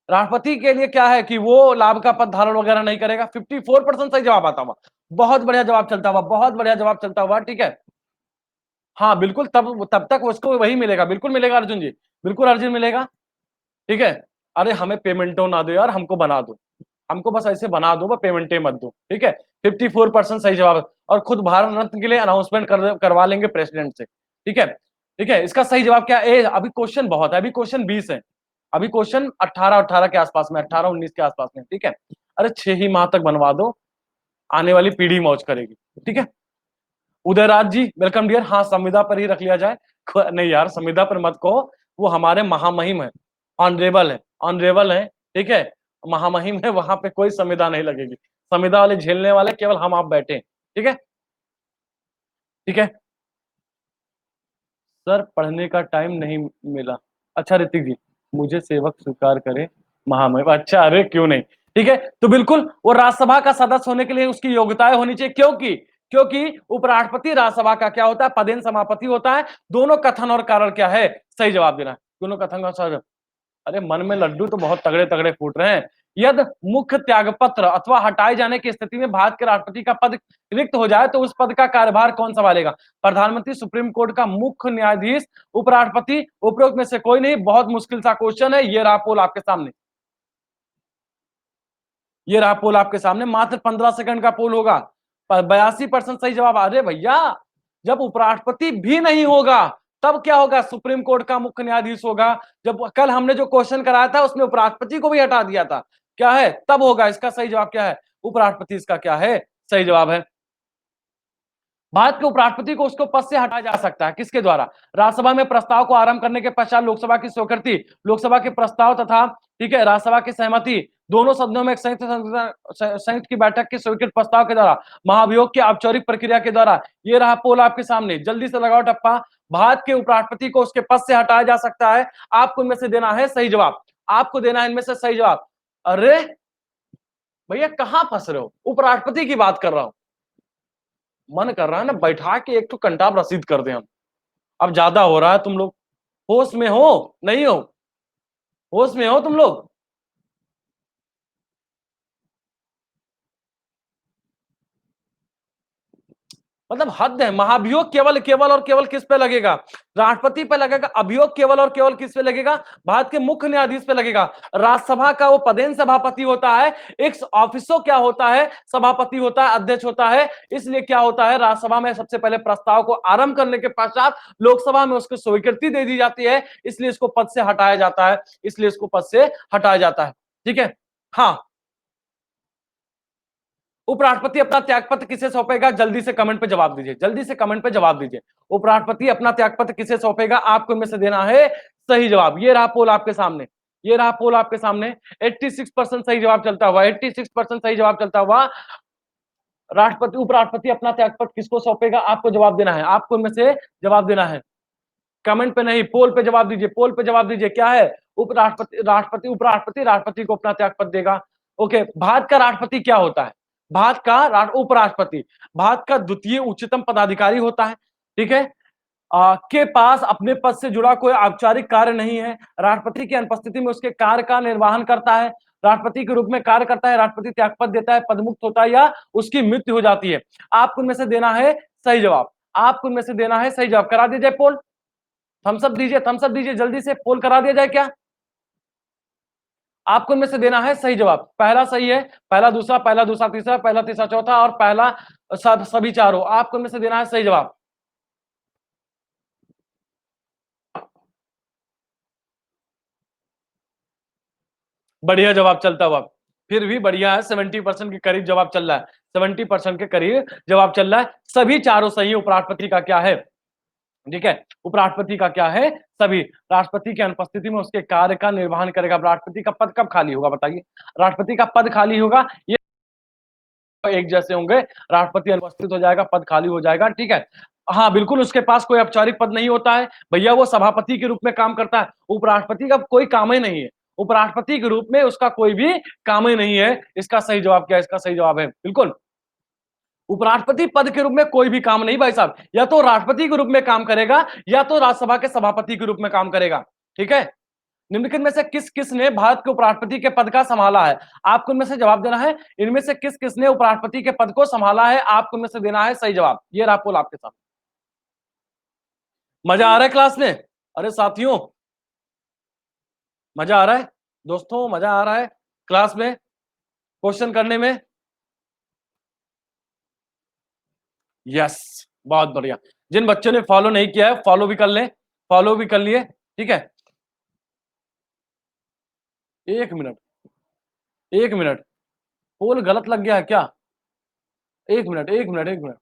राष्ट्रपति के लिए क्या है कि वो लाभ का पद धारण वगैरह नहीं करेगा। 54% सही जवाब आता हुआ, बहुत बढ़िया जवाब चलता हुआ, बहुत बढ़िया जवाब चलता हुआ, ठीक है। हाँ बिल्कुल, तब तक उसको वही मिलेगा, बिल्कुल मिलेगा अर्जुन जी, बिल्कुल अर्जुन मिलेगा, ठीक है। अरे हमें पेमेंटो ना दो यार, हमको बना दो, हमको बस ऐसे बना दो, पेमेंटे मत दो, ठीक है। 54% सही जवाब है। और खुद भारत रत्न के लिए अनाउंसमेंट करवा लेंगे प्रेसिडेंट से, ठीक है, ठीक है। इसका सही जवाब क्या है? अभी क्वेश्चन बहुत है, अभी क्वेश्चन 20 है, अभी क्वेश्चन 18 के आसपास में, 18-19 के आसपास में, ठीक है। अरे 6 ही माह तक बनवा दो, आने वाली पीढ़ी मौज करेगी, ठीक है। उदयराज जी वेलकम डियर, हाँ संविदा पर ही रख लिया जाए। नहीं यार, संविदा पर मत कहो, वो हमारे महामहिम है, ऑनरेबल है, ऑनरेबल है, ठीक है। महामहिम है, वहां पे कोई संविदा नहीं लगेगी, संविदा वाले झेलने वाले केवल हम आप बैठे, ठीक है, ठीक है। सर पढ़ने का टाइम नहीं मिला, अच्छा ऋतिक जी, मुझे सेवक स्वीकार करे महामहिम, अच्छा, अरे क्यों नहीं, ठीक है। तो बिल्कुल वो राज्यसभा का सदस्य होने के लिए उसकी योग्यताएं होनी चाहिए, क्योंकि क्योंकि उपराष्ट्रपति राज्यसभा का क्या होता है, पदेन सभापति होता है। दोनों कथन और कारण क्या है, सही जवाब देना है, दोनों कथन का सही। अरे मन में लड्डू तो बहुत तगड़े तगड़े फूट रहे हैं। यदि मुख्य त्यागपत्र अथवा हटाए जाने की स्थिति में भारत के राष्ट्रपति का पद रिक्त हो जाए तो उस पद का कार्यभार कौन संभालेगा? प्रधानमंत्री, सुप्रीम कोर्ट का मुख्य न्यायाधीश, उपराष्ट्रपति, उपरोक्त में से कोई नहीं। बहुत मुश्किल सा क्वेश्चन है, ये रहा पोल आपके सामने, ये रहा पोल आपके सामने, मात्र 15 सेकंड का पोल होगा, 82% सही जवाब। अरे भैया, जब उपराष्ट्रपति भी नहीं होगा तब क्या होगा, सुप्रीम कोर्ट का मुख्य न्यायाधीश होगा। जब कल हमने जो क्वेश्चन कराया था उसमें उपराष्ट्रपति को भी हटा दिया था, क्या है, तब होगा। इसका सही जवाब क्या है, उपराष्ट्रपति इसका क्या है, सही जवाब है। भारत के उपराष्ट्रपति को उसको पद से हटाया जा सकता है, किसके द्वारा? राज्यसभा में प्रस्ताव को आरंभ करने के पश्चात लोकसभा की स्वीकृति, लोकसभा के प्रस्ताव तथा, ठीक है, राज्यसभा की सहमति, दोनों सदनों में एक संयुक्त की बैठक के स्वीकृत प्रस्ताव के द्वारा, महाभियोग की औपचारिक प्रक्रिया के द्वारा। ये रहा पोल आपके सामने, जल्दी से लगाओ टप्पा। भारत के उपराष्ट्रपति को उसके पद से हटाया जा सकता है, आपको इनमें से देना है सही जवाब, आपको देना है इनमें से सही जवाब। अरे भैया कहां फंस रहे हो, उपराष्ट्रपति की बात कर रहा हूं, मन कर रहा है ना बैठा के एक तो कंटाब रसीद कर दे हम। अब ज्यादा हो रहा है, तुम लोग होश में हो, नहीं हो, होश में हो तुम लोग? मतलब हद है। महाभियोग केवल केवल और केवल किस पे लगेगा? राष्ट्रपति पे लगेगा। अभियोग केवल और केवल किस पे लगेगा? भारत के मुख्य न्यायाधीश पे लगेगा। राज्यसभा का वो पदेन सभापति होता है, एक ऑफिसो क्या होता है? सभापति होता है, अध्यक्ष होता है। इसलिए क्या होता है? राज्यसभा में सबसे पहले प्रस्ताव को आरंभ करने के पश्चात लोकसभा में उसको स्वीकृति दे दी जाती है, इसलिए इसको पद से हटाया जाता है, इसलिए इसको पद से हटाया जाता है। ठीक है। हाँ, उपराष्ट्रपति अपना त्यागपत्र किसे सौंपेगा? जल्दी से कमेंट पे जवाब दीजिए, जल्दी से कमेंट पे जवाब दीजिए। उपराष्ट्रपति अपना त्यागपत्र किसे सौंपेगा? आपको इनमें से देना है सही जवाब। ये रहा पोल आपके सामने, ये रहा पोल आपके सामने। 86% सही जवाब चलता हुआ, 86% सही जवाब चलता हुआ। राष्ट्रपति उपराष्ट्रपति अपना त्यागपत्र किसको सौंपेगा? आपको जवाब देना है, आपको इनमें से जवाब देना है। कमेंट पे नहीं, पोल पे जवाब दीजिए, पोल पे जवाब दीजिए। क्या है? उपराष्ट्रपति, राष्ट्रपति, उपराष्ट्रपति राष्ट्रपति को अपना त्यागपत्र देगा। ओके, भारत का राष्ट्रपति क्या होता है? भारत का उपराष्ट्रपति भारत का द्वितीय उच्चतम पदाधिकारी होता है। ठीक है। के पास अपने पद से जुड़ा कोई औपचारिक कार्य नहीं है। राष्ट्रपति की अनुपस्थिति में उसके कार्य का निर्वहन करता है, राष्ट्रपति के रूप में कार्य करता है। राष्ट्रपति त्यागपत्र देता है, पदमुक्त होता है या उसकी मृत्यु हो जाती है। आपको इनमें से देना है सही जवाब, आपको इनमें से देना है सही जवाब। करा दीजिए पोल, थम्स अप दीजिए, थम्स अप दीजिए, जल्दी से पोल करा दिया जाए क्या? आपको इनमें से देना है सही जवाब। पहला सही है, पहला दूसरा, पहला दूसरा तीसरा, पहला तीसरा चौथा और पहला सभी चारों। आपको इनमें से देना है सही जवाब। बढ़िया जवाब चलता हुआ, फिर भी बढ़िया है। 70% के करीब जवाब चल रहा है, 70% के करीब जवाब चल रहा है। सभी चारों सही। उपराष्ट्रपति का क्या है? ठीक है, उपराष्ट्रपति का क्या है? सभी। राष्ट्रपति की अनुपस्थिति में उसके कार्य का निर्वहन करेगा। राष्ट्रपति का पद कब खाली होगा बताइए? राष्ट्रपति का पद खाली होगा, ये एक जैसे होंगे। राष्ट्रपति अनुपस्थित हो जाएगा, पद खाली हो जाएगा। ठीक है। हाँ बिल्कुल, उसके पास कोई औपचारिक पद नहीं होता है भैया, वो सभापति के रूप में काम करता है। उपराष्ट्रपति का कोई काम ही नहीं है, उपराष्ट्रपति के रूप में उसका कोई भी काम ही नहीं है। इसका सही जवाब क्या है? इसका सही जवाब है बिल्कुल, उपराष्ट्रपति पद के रूप में कोई भी काम नहीं भाई साहब। या तो राष्ट्रपति के रूप में काम करेगा या तो राज्यसभा के सभापति के रूप में काम करेगा। ठीक है। निम्नलिखित में से किस किसने भारत के उपराष्ट्रपति के पद का संभाला है? आपको इनमें से जवाब देना है। इनमें से किस किसने उपराष्ट्रपति के पद को संभाला है? आपको इनमें से देना है सही जवाब। ये रहा पोल आपके साथ। मजा आ रहा है क्लास में? अरे साथियों, मजा आ रहा है? दोस्तों मजा आ रहा है क्लास में क्वेश्चन करने में? यस, बहुत बढ़िया। जिन बच्चों ने फॉलो नहीं किया है फॉलो भी कर लें, फॉलो भी कर लिए। ठीक है। एक मिनट, एक मिनट, पोल गलत लग गया है क्या? एक मिनट, एक मिनट, एक मिनट।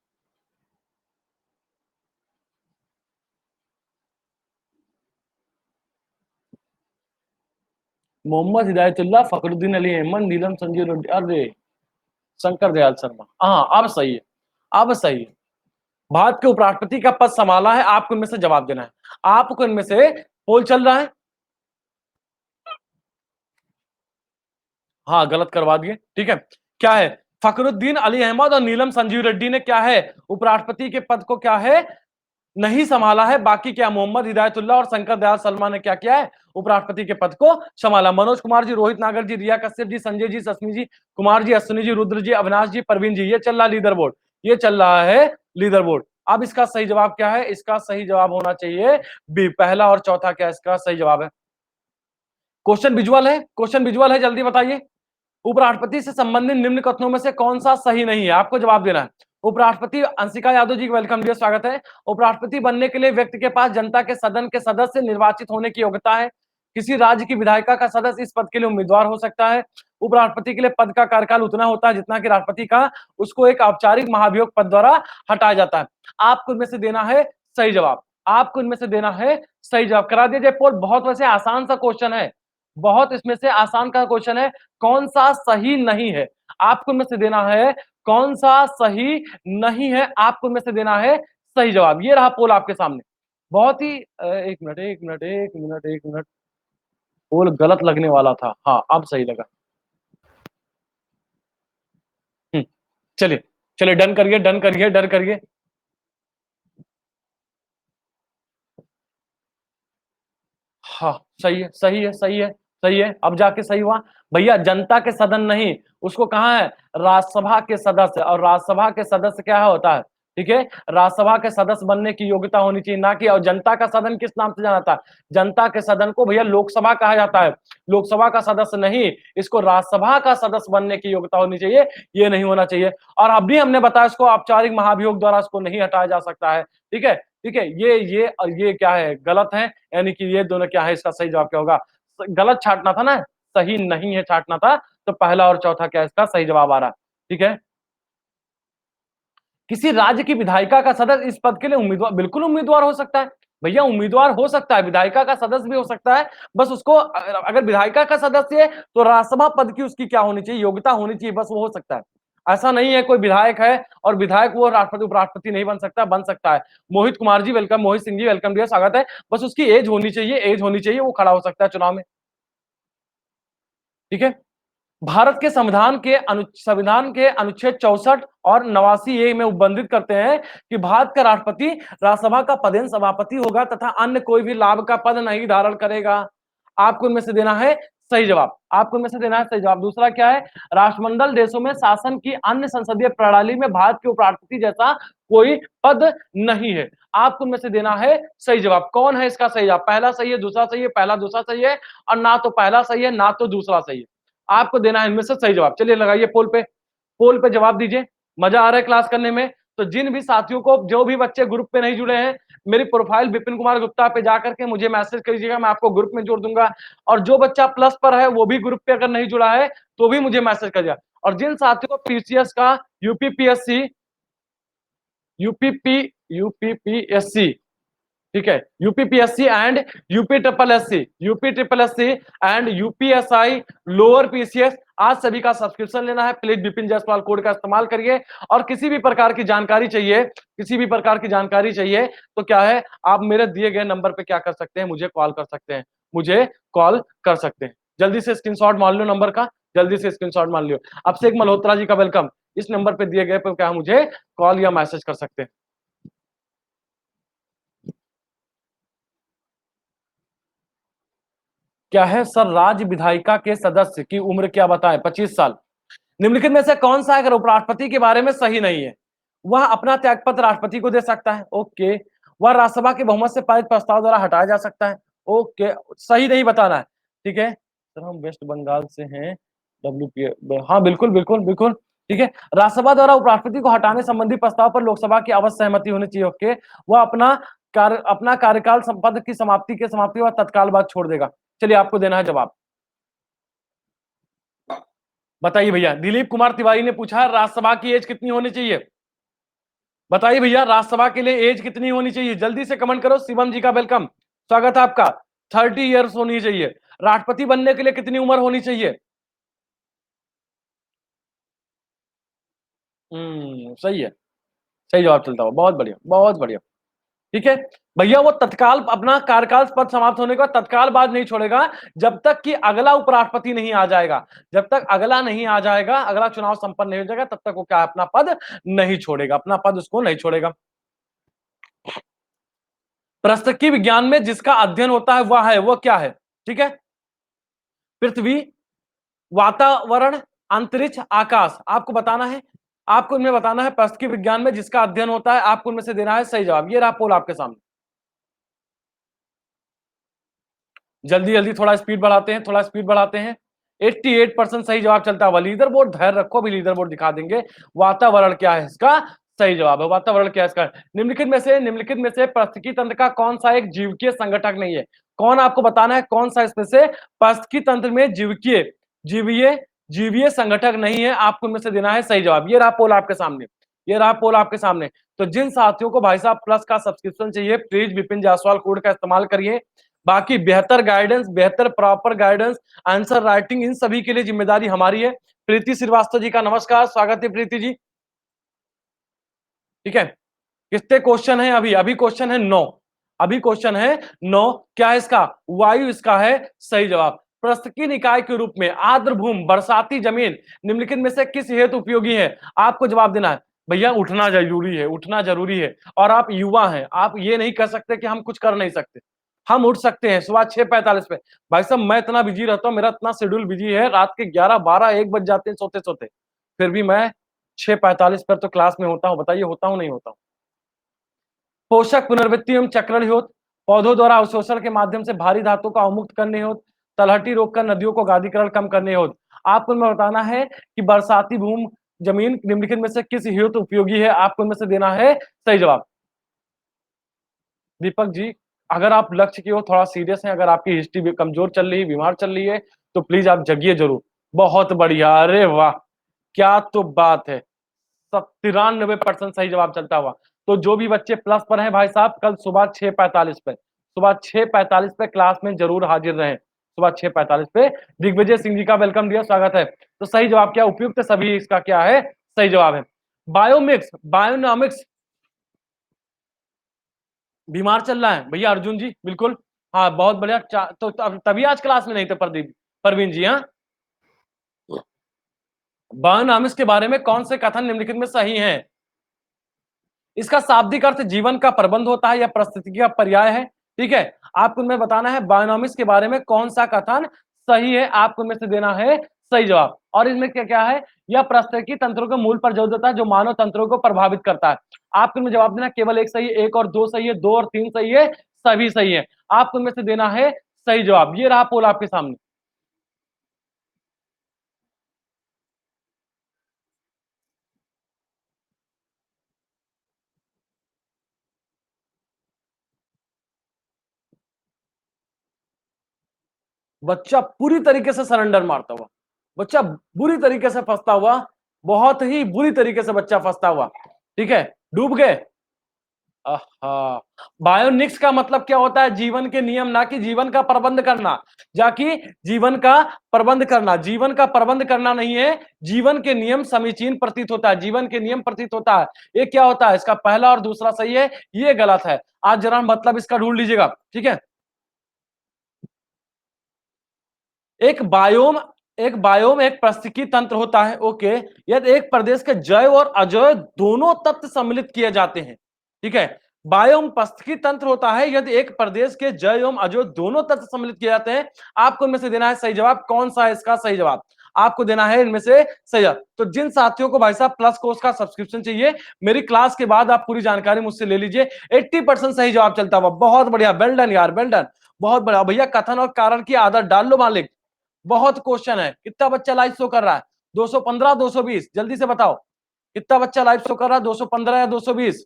मोहम्मद हिदायतुल्लाह, फखरुद्दीन अली अहमद, नीलम संजीव रेड्डी, अरे शंकर दयाल शर्मा। हाँ अब सही है, अब सही है। भारत के उपराष्ट्रपति का पद संभाला है। आपको इनमें से जवाब देना है। आपको इनमें से पोल चल रहा है। हाँ गलत करवा दिए। ठीक है। क्या है? फखरुद्दीन अली अहमद और नीलम संजीव रेड्डी ने क्या है? उपराष्ट्रपति के पद को क्या है? नहीं संभाला है। बाकी क्या? मोहम्मद हिदायतुल्लाह और शंकर दयाल शर्मा ने क्या किया है? उपराष्ट्रपति के पद को संभाला। मनोज कुमार जी, रोहित नागर जी, रिया कश्यप जी, संजय जी, सस्मी जी, कुमार जी, अश्विनी जी, रुद्र जी, अविनाश जी, परवीन जी, ये चल रहा लीडर बोर्ड, ये चल रहा है लीडर बोर्ड। अब इसका सही जवाब क्या है? इसका सही जवाब होना चाहिए बी। पहला और चौथा क्या इसका सही जवाब है? क्वेश्चन विजुअल है, क्वेश्चन विजुअल है, जल्दी बताइए। उपराष्ट्रपति से संबंधित निम्न कथनों में से कौन सा सही नहीं है? आपको जवाब देना है। उपराष्ट्रपति, अंशिका यादव जी वेलकम डियर, स्वागत है। उपराष्ट्रपति बनने के लिए व्यक्ति के पास जनता के सदन के सदस्य निर्वाचित होने की योग्यता है। किसी राज्य की विधायिका का सदस्य इस पद के लिए उम्मीदवार हो सकता है। उपराष्ट्रपति के लिए पद का कार्यकाल उतना होता है जितना कि राष्ट्रपति का, उसको एक औपचारिक महाभियोग पद द्वारा हटाया जाता है। आपको इनमें से देना है सही जवाब, आपको इनमें से देना है सही जवाब। करा दीजिए पोल। बहुत वैसे आसान सा क्वेश्चन है, बहुत इसमें से आसान का क्वेश्चन है। कौन सा सही नहीं है? आपको में से देना है कौन सा सही नहीं है। आपको में से देना है सही जवाब। ये रहा पोल आपके सामने। बहुत ही एक मिनट, एक मिनट, एक मिनट, एक मिनट, पोल गलत लगने वाला था। हाँ अब सही लगा। चलिए चलिए, डन करिए, डन करिए, डन करिए। हाँ सही है, सही है, सही है, सही है। अब जाके सही हुआ भैया। जनता के सदन नहीं, उसको कहा है राज्यसभा के सदस्य, और राज्यसभा के सदस्य क्या होता है? ठीक है, राज्यसभा के सदस्य बनने की योग्यता होनी चाहिए, ना कि। और जनता का सदन किस नाम से जाना था? जनता के सदन को भैया लोकसभा कहा जाता है, लोकसभा का सदस्य नहीं, इसको राज्यसभा का सदस्य बनने की योग्यता होनी चाहिए, ये नहीं होना चाहिए। और अभी हमने बताया इसको औपचारिक महाभियोग द्वारा इसको नहीं हटाया जा सकता है, ठीक है, ठीक है। ये क्या है? गलत है, यानी कि ये दोनों क्या है, इसका सही जवाब क्या होगा? गलत छाटना था ना, सही नहीं है छाटना था, तो पहला और चौथा क्या इसका सही जवाब आ रहा है, ठीक है। किसी राज्य की विधायिका का सदस्य इस पद के लिए उम्मीदवार, बिल्कुल उम्मीदवार हो सकता है भैया, उम्मीदवार हो सकता है, विधायिका का सदस्य भी हो सकता है। बस उसको अगर विधायिका का सदस्य है तो राज्यसभा पद की उसकी क्या होनी चाहिए? योग्यता होनी चाहिए, बस वो हो सकता है। ऐसा नहीं है कोई विधायक है और विधायक वो राष्ट्रपति उपराष्ट्रपति नहीं बन सकता, बन सकता है। Mohit Kumar ji welcome, Mohit Singh ji welcome, dear स्वागत है। बस उसकी एज होनी चाहिए, एज होनी चाहिए, वो खड़ा हो सकता है चुनाव में, ठीक है। भारत के संविधान के अनुच्छेद 64 और 89 ए में उल्लिखित करते हैं कि भारत का राष्ट्रपति राज्यसभा का पदेन सभापति होगा तथा अन्य कोई भी लाभ का पद नहीं धारण करेगा। आपको इनमें से देना है सही जवाब, आपको इनमें से देना है सही जवाब। दूसरा क्या है? राष्ट्रमंडल देशों में शासन की अन्य संसदीय प्रणाली में भारत के उपराष्ट्रपति जैसा कोई पद नहीं है। आपको इनमें से देना है सही जवाब। कौन है इसका सही जवाब? पहला सही है, दूसरा सही है, पहला दूसरा सही है, और ना तो पहला सही है ना तो दूसरा सही है। आपको देना है इनमें से सही जवाब। चलिए लगाइए पोल पे, पोल पे जवाब दीजिए। मजा आ रहा है क्लास करने में? तो जिन भी साथियों को, जो भी बच्चे ग्रुप पे नहीं जुड़े हैं, मेरी प्रोफाइल विपिन कुमार गुप्ता पे जाकर के मुझे मैसेज करिएगा, मैं आपको ग्रुप में जोड़ दूंगा। और जो बच्चा प्लस पर है वो भी ग्रुप पे अगर नहीं जुड़ा है तो भी मुझे मैसेज करिएगा। और जिन साथियों को पीसीएस का, यूपीपीएससी, यूपीपी यूपीपीएससी, ठीक है, UPPSC and UP triple SC and UPSI lower PCS, आज सभी का सब्सक्रिप्शन लेना है। प्लीज विपिन जायसवाल कोड का इस्तेमाल करिए। और किसी भी प्रकार की जानकारी चाहिए, किसी भी प्रकार की जानकारी चाहिए तो क्या है, आप मेरे दिए गए नंबर पे क्या कर सकते हैं, मुझे कॉल कर सकते हैं, मुझे कॉल कर सकते हैं। जल्दी से स्क्रीनशॉट मान लो नंबर का, जल्दी से स्क्रीनशॉट मान लियो। अभिषेक मल्होत्रा जी का वेलकम। इस नंबर पे दिए गए पे क्या मुझे कॉल या मैसेज कर सकते हैं। क्या है सर? राज्य विधायिका के सदस्य की उम्र क्या बताएं? 25 साल। निम्नलिखित में से कौन सा अगर उपराष्ट्रपति के बारे में सही नहीं है? वह अपना त्यागपत्र राष्ट्रपति को दे सकता है, ओके। वह राज्यसभा के बहुमत से पारित प्रस्ताव द्वारा हटाया जा सकता है, ओके। सही नहीं बताना है, ठीक है। सर हम वेस्ट बंगाल से हैं, डब्ल्यू, हाँ बिल्कुल बिल्कुल बिल्कुल, ठीक है। राज्यसभा द्वारा उपराष्ट्रपति को हटाने संबंधी प्रस्ताव पर लोकसभा की अवश्य सहमति होनी चाहिए, ओके। वह अपना कार्यकाल पद की समाप्ति व तत्काल बाद छोड़ देगा। चलिए आपको देना है जवाब। बताइए भैया, दिलीप कुमार तिवारी ने पूछा राज्यसभा की एज कितनी होनी चाहिए? बताइए भैया, राज्यसभा के लिए एज कितनी होनी चाहिए? जल्दी से कमेंट करो। शिवम जी का वेलकम, स्वागत है आपका। 30 ईयर्स होनी चाहिए। राष्ट्रपति बनने के लिए कितनी उम्र होनी चाहिए? सही है, सही जवाब चलता हुआ, बहुत बढ़िया बहुत बढ़िया, ठीक है। भैया वो तत्काल अपना कार्यकाल पद समाप्त होने के बाद तत्काल बाद नहीं छोड़ेगा, जब तक कि अगला उपराष्ट्रपति नहीं आ जाएगा। जब तक अगला नहीं आ जाएगा, अगला चुनाव संपन्न नहीं हो जाएगा, तब तक वो क्या अपना पद नहीं छोड़ेगा, अपना पद उसको नहीं छोड़ेगा। प्रस्तुति विज्ञान में जिसका अध्ययन होता है वह है, वो क्या है? ठीक है, पृथ्वी, वातावरण, अंतरिक्ष, आकाश। आपको बताना है, आपको इनमें बताना है प्रस्तुति विज्ञान में जिसका अध्ययन होता है, आपको इनमें से देना है सही जवाब। ये रहा पोल आपके सामने। जल्दी जल्दी थोड़ा स्पीड बढ़ाते हैं, थोड़ा स्पीड बढ़ाते हैं। 88% सही जवाब चलता है। लीडर बोर्ड धैर्य रखो, अभी लीडर बोर्ड दिखा देंगे। वातावरण क्या है इसका सही जवाब है, वातावरण क्या है इसका। निम्नलिखित में से पारिस्थितिकी तंत्र का कौन सा एक जीवकीय संगठक नहीं है? कौन, आपको बताना है कौन सा इसमें से पारिस्थितिकी तंत्र में जीवीय जीवीय संगठक नहीं है। आपको इनमें से देना है सही जवाब। ये रहा पोल आपके सामने, ये रहा पोल आपके सामने। तो जिन साथियों को भाई साहब प्लस का सब्सक्रिप्शन चाहिए, प्लीज विपिन जायसवाल कोड का इस्तेमाल करिए। बाकी बेहतर गाइडेंस, बेहतर प्रॉपर गाइडेंस, आंसर राइटिंग, इन सभी के लिए जिम्मेदारी हमारी है। प्रीति श्रीवास्तव जी का नमस्कार, स्वागत है प्रीति जी, ठीक है। कितने क्वेश्चन है अभी? अभी क्वेश्चन है 9, अभी क्वेश्चन है 9। क्या है इसका? वायु इसका है सही जवाब। प्रस्तुति निकाय के रूप में आर्द्रभूमि, बरसाती जमीन निम्नलिखित में से किस हेतु उपयोगी है? आपको जवाब देना है। भैया उठना जरूरी है, उठना जरूरी है। और आप युवा हैं, आप ये नहीं कर सकते कि हम कुछ कर नहीं सकते। हम उठ सकते हैं सुबह 6:45 पे। भाई साहब मैं इतना बिजी रहता हूँ, मेरा इतना शेड्यूल बिजी है, रात के 11, 12, 1 बज जाते हैं सोते सोते, फिर भी मैं 6:45 पर तो क्लास में होता हूँ। बताइए होता हूँ नहीं होता हूँ? पोषक पुनर्वृत्ति एवं चक्रण हेतु, पौधों द्वारा अवशोषण के माध्यम से भारी धातु को अवमुक्त करने हेतु, तलहटी रोककर नदियों को गादीकरण कम करने हेतु। आपको इनमें बताना है कि बरसाती भूमि जमीन निम्नलिखित में से किस हेतु उपयोगी है। आपको इनमें से देना है सही जवाब। दीपक जी, अगर आप लक्ष्य की ओर थोड़ा सीरियस हैं, अगर आपकी हिस्ट्री भी कमजोर चल रही है, बीमार चल रही है, तो प्लीज आप जगिए जरूर। बहुत बढ़िया, अरे वाह, क्या तो बात है। 93% सही जवाब चलता हुआ। तो जो भी बच्चे प्लस पर हैं भाई साहब, कल सुबह 6:45 पे, सुबह 6:45 पे क्लास में जरूर हाजिर रहें। सुबह 6:45 पे। दिग्विजय सिंह जी का वेलकम डियर, स्वागत है। तो सही जवाब क्या, उपयुक्त सभी इसका क्या है, सही जवाब है। बायोमिक्स, बायोनॉमिक्स, बीमार चल रहा है भैया अर्जुन जी, बिल्कुल। हाँ बहुत बढ़िया। तो तभी आज क्लास में नहीं थे प्रदीप, परवीन जी। हाँ, बायोनॉमिक्स के बारे में कौन से कथन निम्नलिखित में सही हैं। इसका शाब्दिक अर्थ जीवन का प्रबंध होता है या परिस्थिति का पर्याय है। ठीक है, आपको इनमें बताना है बायोनॉमिक्स के बारे में कौन सा कथन सही है। आपको इनमें से देना है सही जवाब। और इसमें क्या क्या है, यह पारिस्थितिकी तंत्रों के मूल पर जोर देता है जो मानव तंत्रों को प्रभावित करता है। आपको इनमें जवाब देना केवल एक सही है, एक और दो सही है, दो और तीन सही है, सभी सही है। आपको इनमें से देना है सही जवाब। ये रहा पोल आपके सामने। बच्चा पूरी तरीके से सरेंडर मारता हुआ, बच्चा बुरी तरीके से फंसता हुआ, बहुत ही बुरी तरीके से बच्चा फंसता हुआ। ठीक है, डूब गए। आहा, बायोनिक्स का मतलब क्या होता है, जीवन के नियम, ना कि जीवन का प्रबंध करना। जाकि जीवन का प्रबंध करना, जीवन का प्रबंध करना नहीं है, जीवन के नियम समीचीन प्रतीत होता है, जीवन के नियम प्रतीत होता है। ये क्या होता है, इसका पहला और दूसरा सही है, ये गलत है। आज जरा मतलब इसका ढूंढ लीजिएगा। ठीक है, एक बायोम, एक बायोम एक पारिस्थितिकी तंत्र होता है। ओके, यदि एक प्रदेश के जैव और अजैव दोनों तत्व सम्मिलित किए जाते हैं। ठीक है, बायोम पारिस्थितिकी तंत्र होता है यदि एक प्रदेश के जैव एवं अजैव दोनों तत्व सम्मिलित किए जाते हैं। आपको इनमें से देना है सही जवाब। कौन सा है इसका सही जवाब, आपको देना है इनमें से सही जवाब। तो जिन साथियों को भाई साहब प्लस कोर्स का सब्सक्रिप्शन चाहिए, मेरी क्लास के बाद आप पूरी जानकारी मुझसे ले लीजिए। 80% सही जवाब चलता हुआ, बहुत बढ़िया, वेल डन यार, वेल डन, बहुत बढ़िया भैया। कथन और कारण की आदत डाल लो मालिक। बहुत क्वेश्चन है। कितना बच्चा लाइव शो कर रहा है, 215 220, जल्दी से बताओ कितना बच्चा लाइव शो कर रहा है, 215 या 220,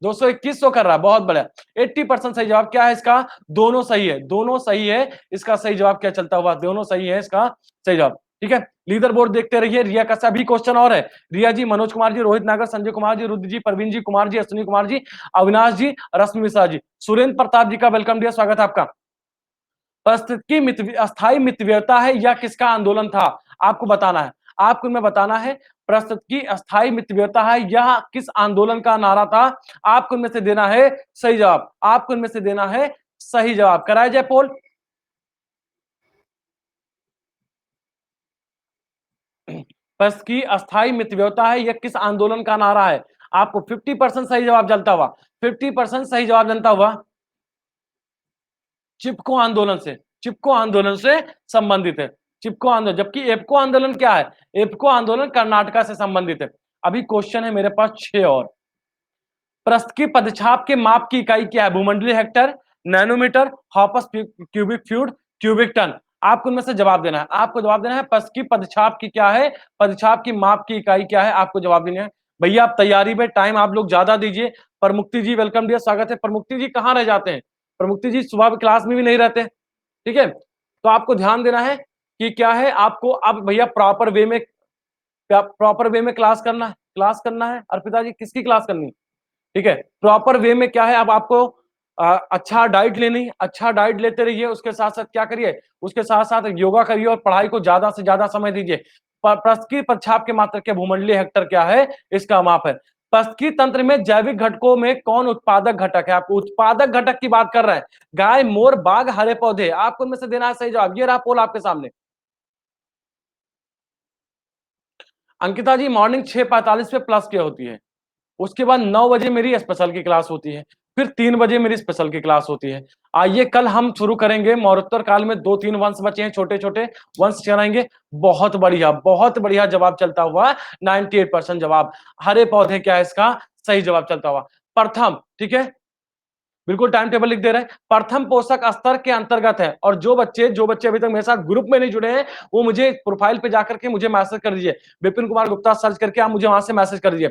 221 शो कर रहा है, बहुत बढ़िया। 80% सही जवाब क्या है इसका, दोनों सही है, दोनों सही है। इसका सही जवाब क्या चलता हुआ, दोनों सही है इसका सही जवाब। ठीक है, लीडर बोर्ड देखते रहिए। रिया का सभी क्वेश्चन और है, रिया जी, मनोज कुमार जी, रोहित नागर, संजय कुमार जी, रुद्र जी, प्रवीण जी, कुमार जी, अश्विनी कुमार जी, अविनाश जी, रश्मि मिश्रा जी, सुरेंद्र प्रताप जी का वेलकम डियर, स्वागत है आपका। पारिस्थितिकी अस्थायी मितव्ययता है या किसका आंदोलन था, आपको बताना है। आपको इनमें बताना है पारिस्थितिकी अस्थायी मितव्ययता है यह किस आंदोलन का नारा था। आपको इनमें से देना है सही जवाब, आपको इनमें से देना है सही जवाब। कराया जाए पोल। पारिस्थितिकी अस्थायी मितव्ययता है यह किस आंदोलन का नारा है। आपको 50% सही जवाब चलता हुआ, 50% सही जवाब जनता हुआ, चिपको आंदोलन से, चिपको आंदोलन से संबंधित है, चिपको आंदोलन। जबकि एप्को आंदोलन क्या है, एप्को आंदोलन कर्नाटका से संबंधित है। अभी क्वेश्चन है मेरे पास 6 और। प्रस्थ की पदछाप के माप की इकाई क्या है, भूमंडलीय hectare, nanometre, hoppus cubic feet, cubic ton. आपको इनमें से जवाब देना है, आपको जवाब देना है प्रस्थ की पदछाप की क्या है, पदछाप की माप की इकाई क्या है, आपको जवाब देना है। भैया आप तैयारी में टाइम आप लोग ज्यादा दीजिए। प्रमुक्ति जी वेलकम डियर, स्वागत है। प्रमुक्ति जी कहाँ रह जाते हैं, प्रमुक्ति जी सुबह क्लास में भी नहीं रहते। ठीक है, तो आपको ध्यान देना है कि क्या है, आपको अब भैया प्रॉपर वे में, प्रॉपर वे में क्लास करना है, क्लास करना है। अर्पिता जी किसकी क्लास करनी है, ठीक है, प्रॉपर वे में क्या है, अब आपको अच्छा डाइट लेनी, अच्छा डाइट लेते रहिए। उसके साथ साथ क्या करिए, उसके साथ साथ योगा करिए और पढ़ाई को ज्यादा से ज्यादा समय दीजिए। प्रस्थ की पदछाप के मात्रक के भूमंडलीय हेक्टर क्या है, इसका माप है। प्रस्थ तंत्र में जैविक घटकों में कौन उत्पादक घटक है, आपको उत्पादक घटक की बात कर रहे हैं। गाय, मोर, बाघ, हरे पौधे। आपको इनमें से देना है सही जवाब। ये रहा पोल आपके सामने। अंकिता जी मॉर्निंग 6:45 पे प्लस क्या होती है, उसके बाद 9 बजे मेरी स्पेशल की क्लास होती है, फिर 3 बजे मेरी स्पेशल की क्लास होती है। आइए कल हम शुरू करेंगे मौर्योत्तर काल में 2-3 वंश बचे हैं, छोटे छोटे वंश चलाएंगे। बहुत बढ़िया, बहुत बढ़िया जवाब चलता हुआ, 98% जवाब। हरे पौधे क्या है इसका सही जवाब चलता हुआ। प्रथम, ठीक है, बिल्कुल टाइम टेबल लिख दे रहे हैं, प्रथम पोषक स्तर के अंतर्गत है। और जो बच्चे अभी तक मेरे साथ ग्रुप में नहीं जुड़े हैं, वो मुझे प्रोफाइल पे जाकर के मुझे मैसेज कर दीजिए, विपिन कुमार गुप्ता सर्च करके आप मुझे वहां से मैसेज कर दीजिए।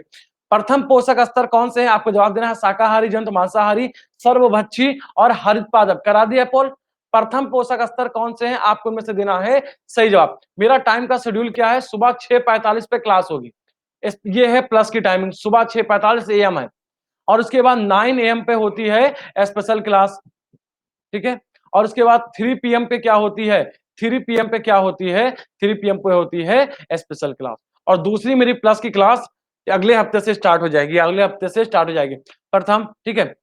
प्रथम पोषक स्तर कौन से हैं, आपको जवाब देना है शाकाहारी जंत, मांसाहारी, सर्वभक्षी और हरित पादप। करा दिया पोल। प्रथम पोषक स्तर कौन से हैं, आपको इनमें से देना है सही जवाब। मेरा टाइम का शेड्यूल क्या है, सुबह 6:45 पे क्लास होगी। ये है प्लस की टाइमिंग, सुबह 6:45 AM है। और उसके बाद 9 AM पे होती है स्पेशल क्लास, ठीक है। और उसके बाद 3 PM पे क्या होती है, 3 PM पे क्या होती है, 3 PM पे होती है स्पेशल क्लास। और दूसरी मेरी प्लस की क्लास अगले हफ्ते से स्टार्ट हो जाएगी, अगले हफ्ते से स्टार्ट हो जाएगी। प्रथम, ठीक है,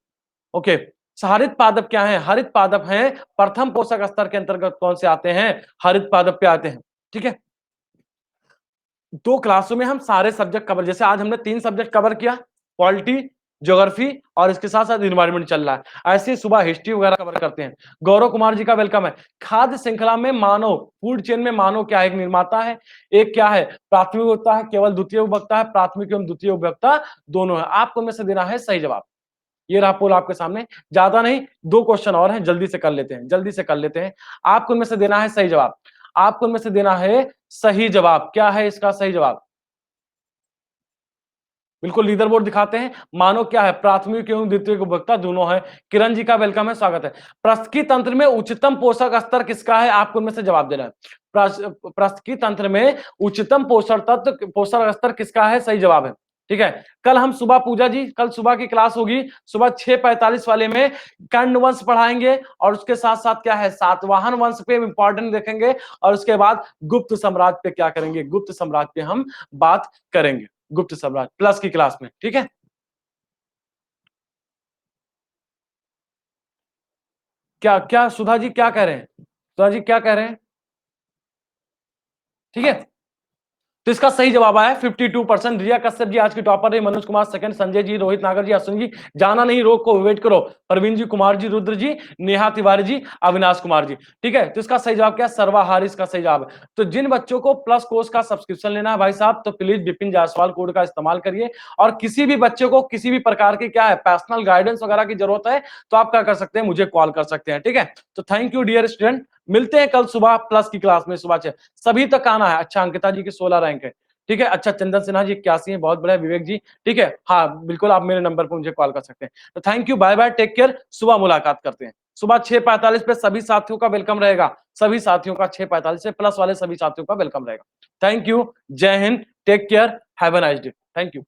ओके। हरित पादप क्या है, हरित पादप हैं प्रथम पोषक स्तर के अंतर्गत कौन से आते हैं, हरित पादप पे आते हैं, ठीक है। 2 क्लासों में हम सारे सब्जेक्ट कवर, जैसे आज हमने 3 सब्जेक्ट कवर किया, पॉलिटी, ज्योग्राफी और इसके साथ साथ इन्वायरमेंट चल रहा है। ऐसे सुबह हिस्ट्री वगैरह कवर करते हैं। गौरव कुमार जी का वेलकम है। खाद्य श्रृंखला में मानव, फूड चेन में मानव क्या है, एक निर्माता है, एक क्या है प्राथमिक उपभोक्ता है, केवल द्वितीय उपभोक्ता है, प्राथमिक एवं द्वितीय उपभोक्ता दोनों है। आपको में से देना है सही जवाब। ये रहा पोल आपके सामने, ज्यादा नहीं, 2 क्वेश्चन और हैं, जल्दी से कर लेते हैं, जल्दी से कर लेते हैं। आपको इनमें से देना है सही जवाब, आपको इनमें से देना है सही जवाब। क्या है इसका सही जवाब, बिल्कुल लीडर बोर्ड दिखाते हैं। मानव क्या है, प्राथमिक एवं द्वितीय उपभोक्ता दोनों है। किरण जी का वेलकम है, स्वागत है। प्रस्तुति तंत्र में उच्चतम पोषक स्तर किसका है, आपको इनमें से जवाब देना है। प्रस्तुति तंत्र में उच्चतम पोषक स्तर किसका है, सही जवाब है, ठीक है। कल हम सुबह, पूजा जी कल सुबह की क्लास होगी, सुबह 6:45 वाले में कर्ण वंश पढ़ाएंगे और उसके साथ साथ क्या है सातवाहन वंश पे इंपॉर्टेंट देखेंगे। और उसके बाद गुप्त सम्राट पे क्या करेंगे, गुप्त सम्राट पे हम बात करेंगे, गुप्त सम्राट प्लस की क्लास में, ठीक है। क्या क्या सुधा जी क्या कह रहे हैं, सुधा जी क्या कह रहे हैं, ठीक है। तो इसका सही जवाब आया 52%। रिया कश्यप जी आज की टॉपर है, मनोज कुमार सेकंड, संजय जी, रोहित नागर जी, अश्विन जी, जाना नहीं, रोक को वेट करो, प्रवीण जी, कुमार जी, रुद्र जी, नेहा तिवारी जी, अविनाश कुमार जी, ठीक है। तो इसका सही जवाब क्या है, सर्वाहारी इसका सही जवाब है। तो जिन बच्चों को प्लस कोर्स का सब्सक्रिप्शन लेना है भाई साहब, तो प्लीज विपिन जायसवाल कोड का इस्तेमाल करिए। और किसी भी बच्चे को किसी भी प्रकार की क्या है पर्सनल गाइडेंस वगैरह की जरूरत है, तो आप क्या कर सकते हैं, मुझे कॉल कर सकते हैं, ठीक है। तो थैंक यू डियर स्टूडेंट, मिलते हैं कल सुबह प्लस की क्लास में, सुबह 6 सभी तक आना है। अच्छा अंकिता जी की 16 रैंक है, ठीक है। अच्छा चंदन सिन्हा जी 81 है, बहुत बढ़िया। विवेक जी, ठीक है, हाँ बिल्कुल, आप मेरे नंबर पर मुझे कॉल कर सकते हैं। तो thank you, bye bye, take care, सुबह मुलाकात करते हैं। सुबह 6:45 पे सभी साथियों का वेलकम रहेगा, सभी साथियों का 6:45 से प्लस वाले सभी साथियों का वेलकम रहेगा। थैंक यू, जय Hind, take care, have a nice day, thank you.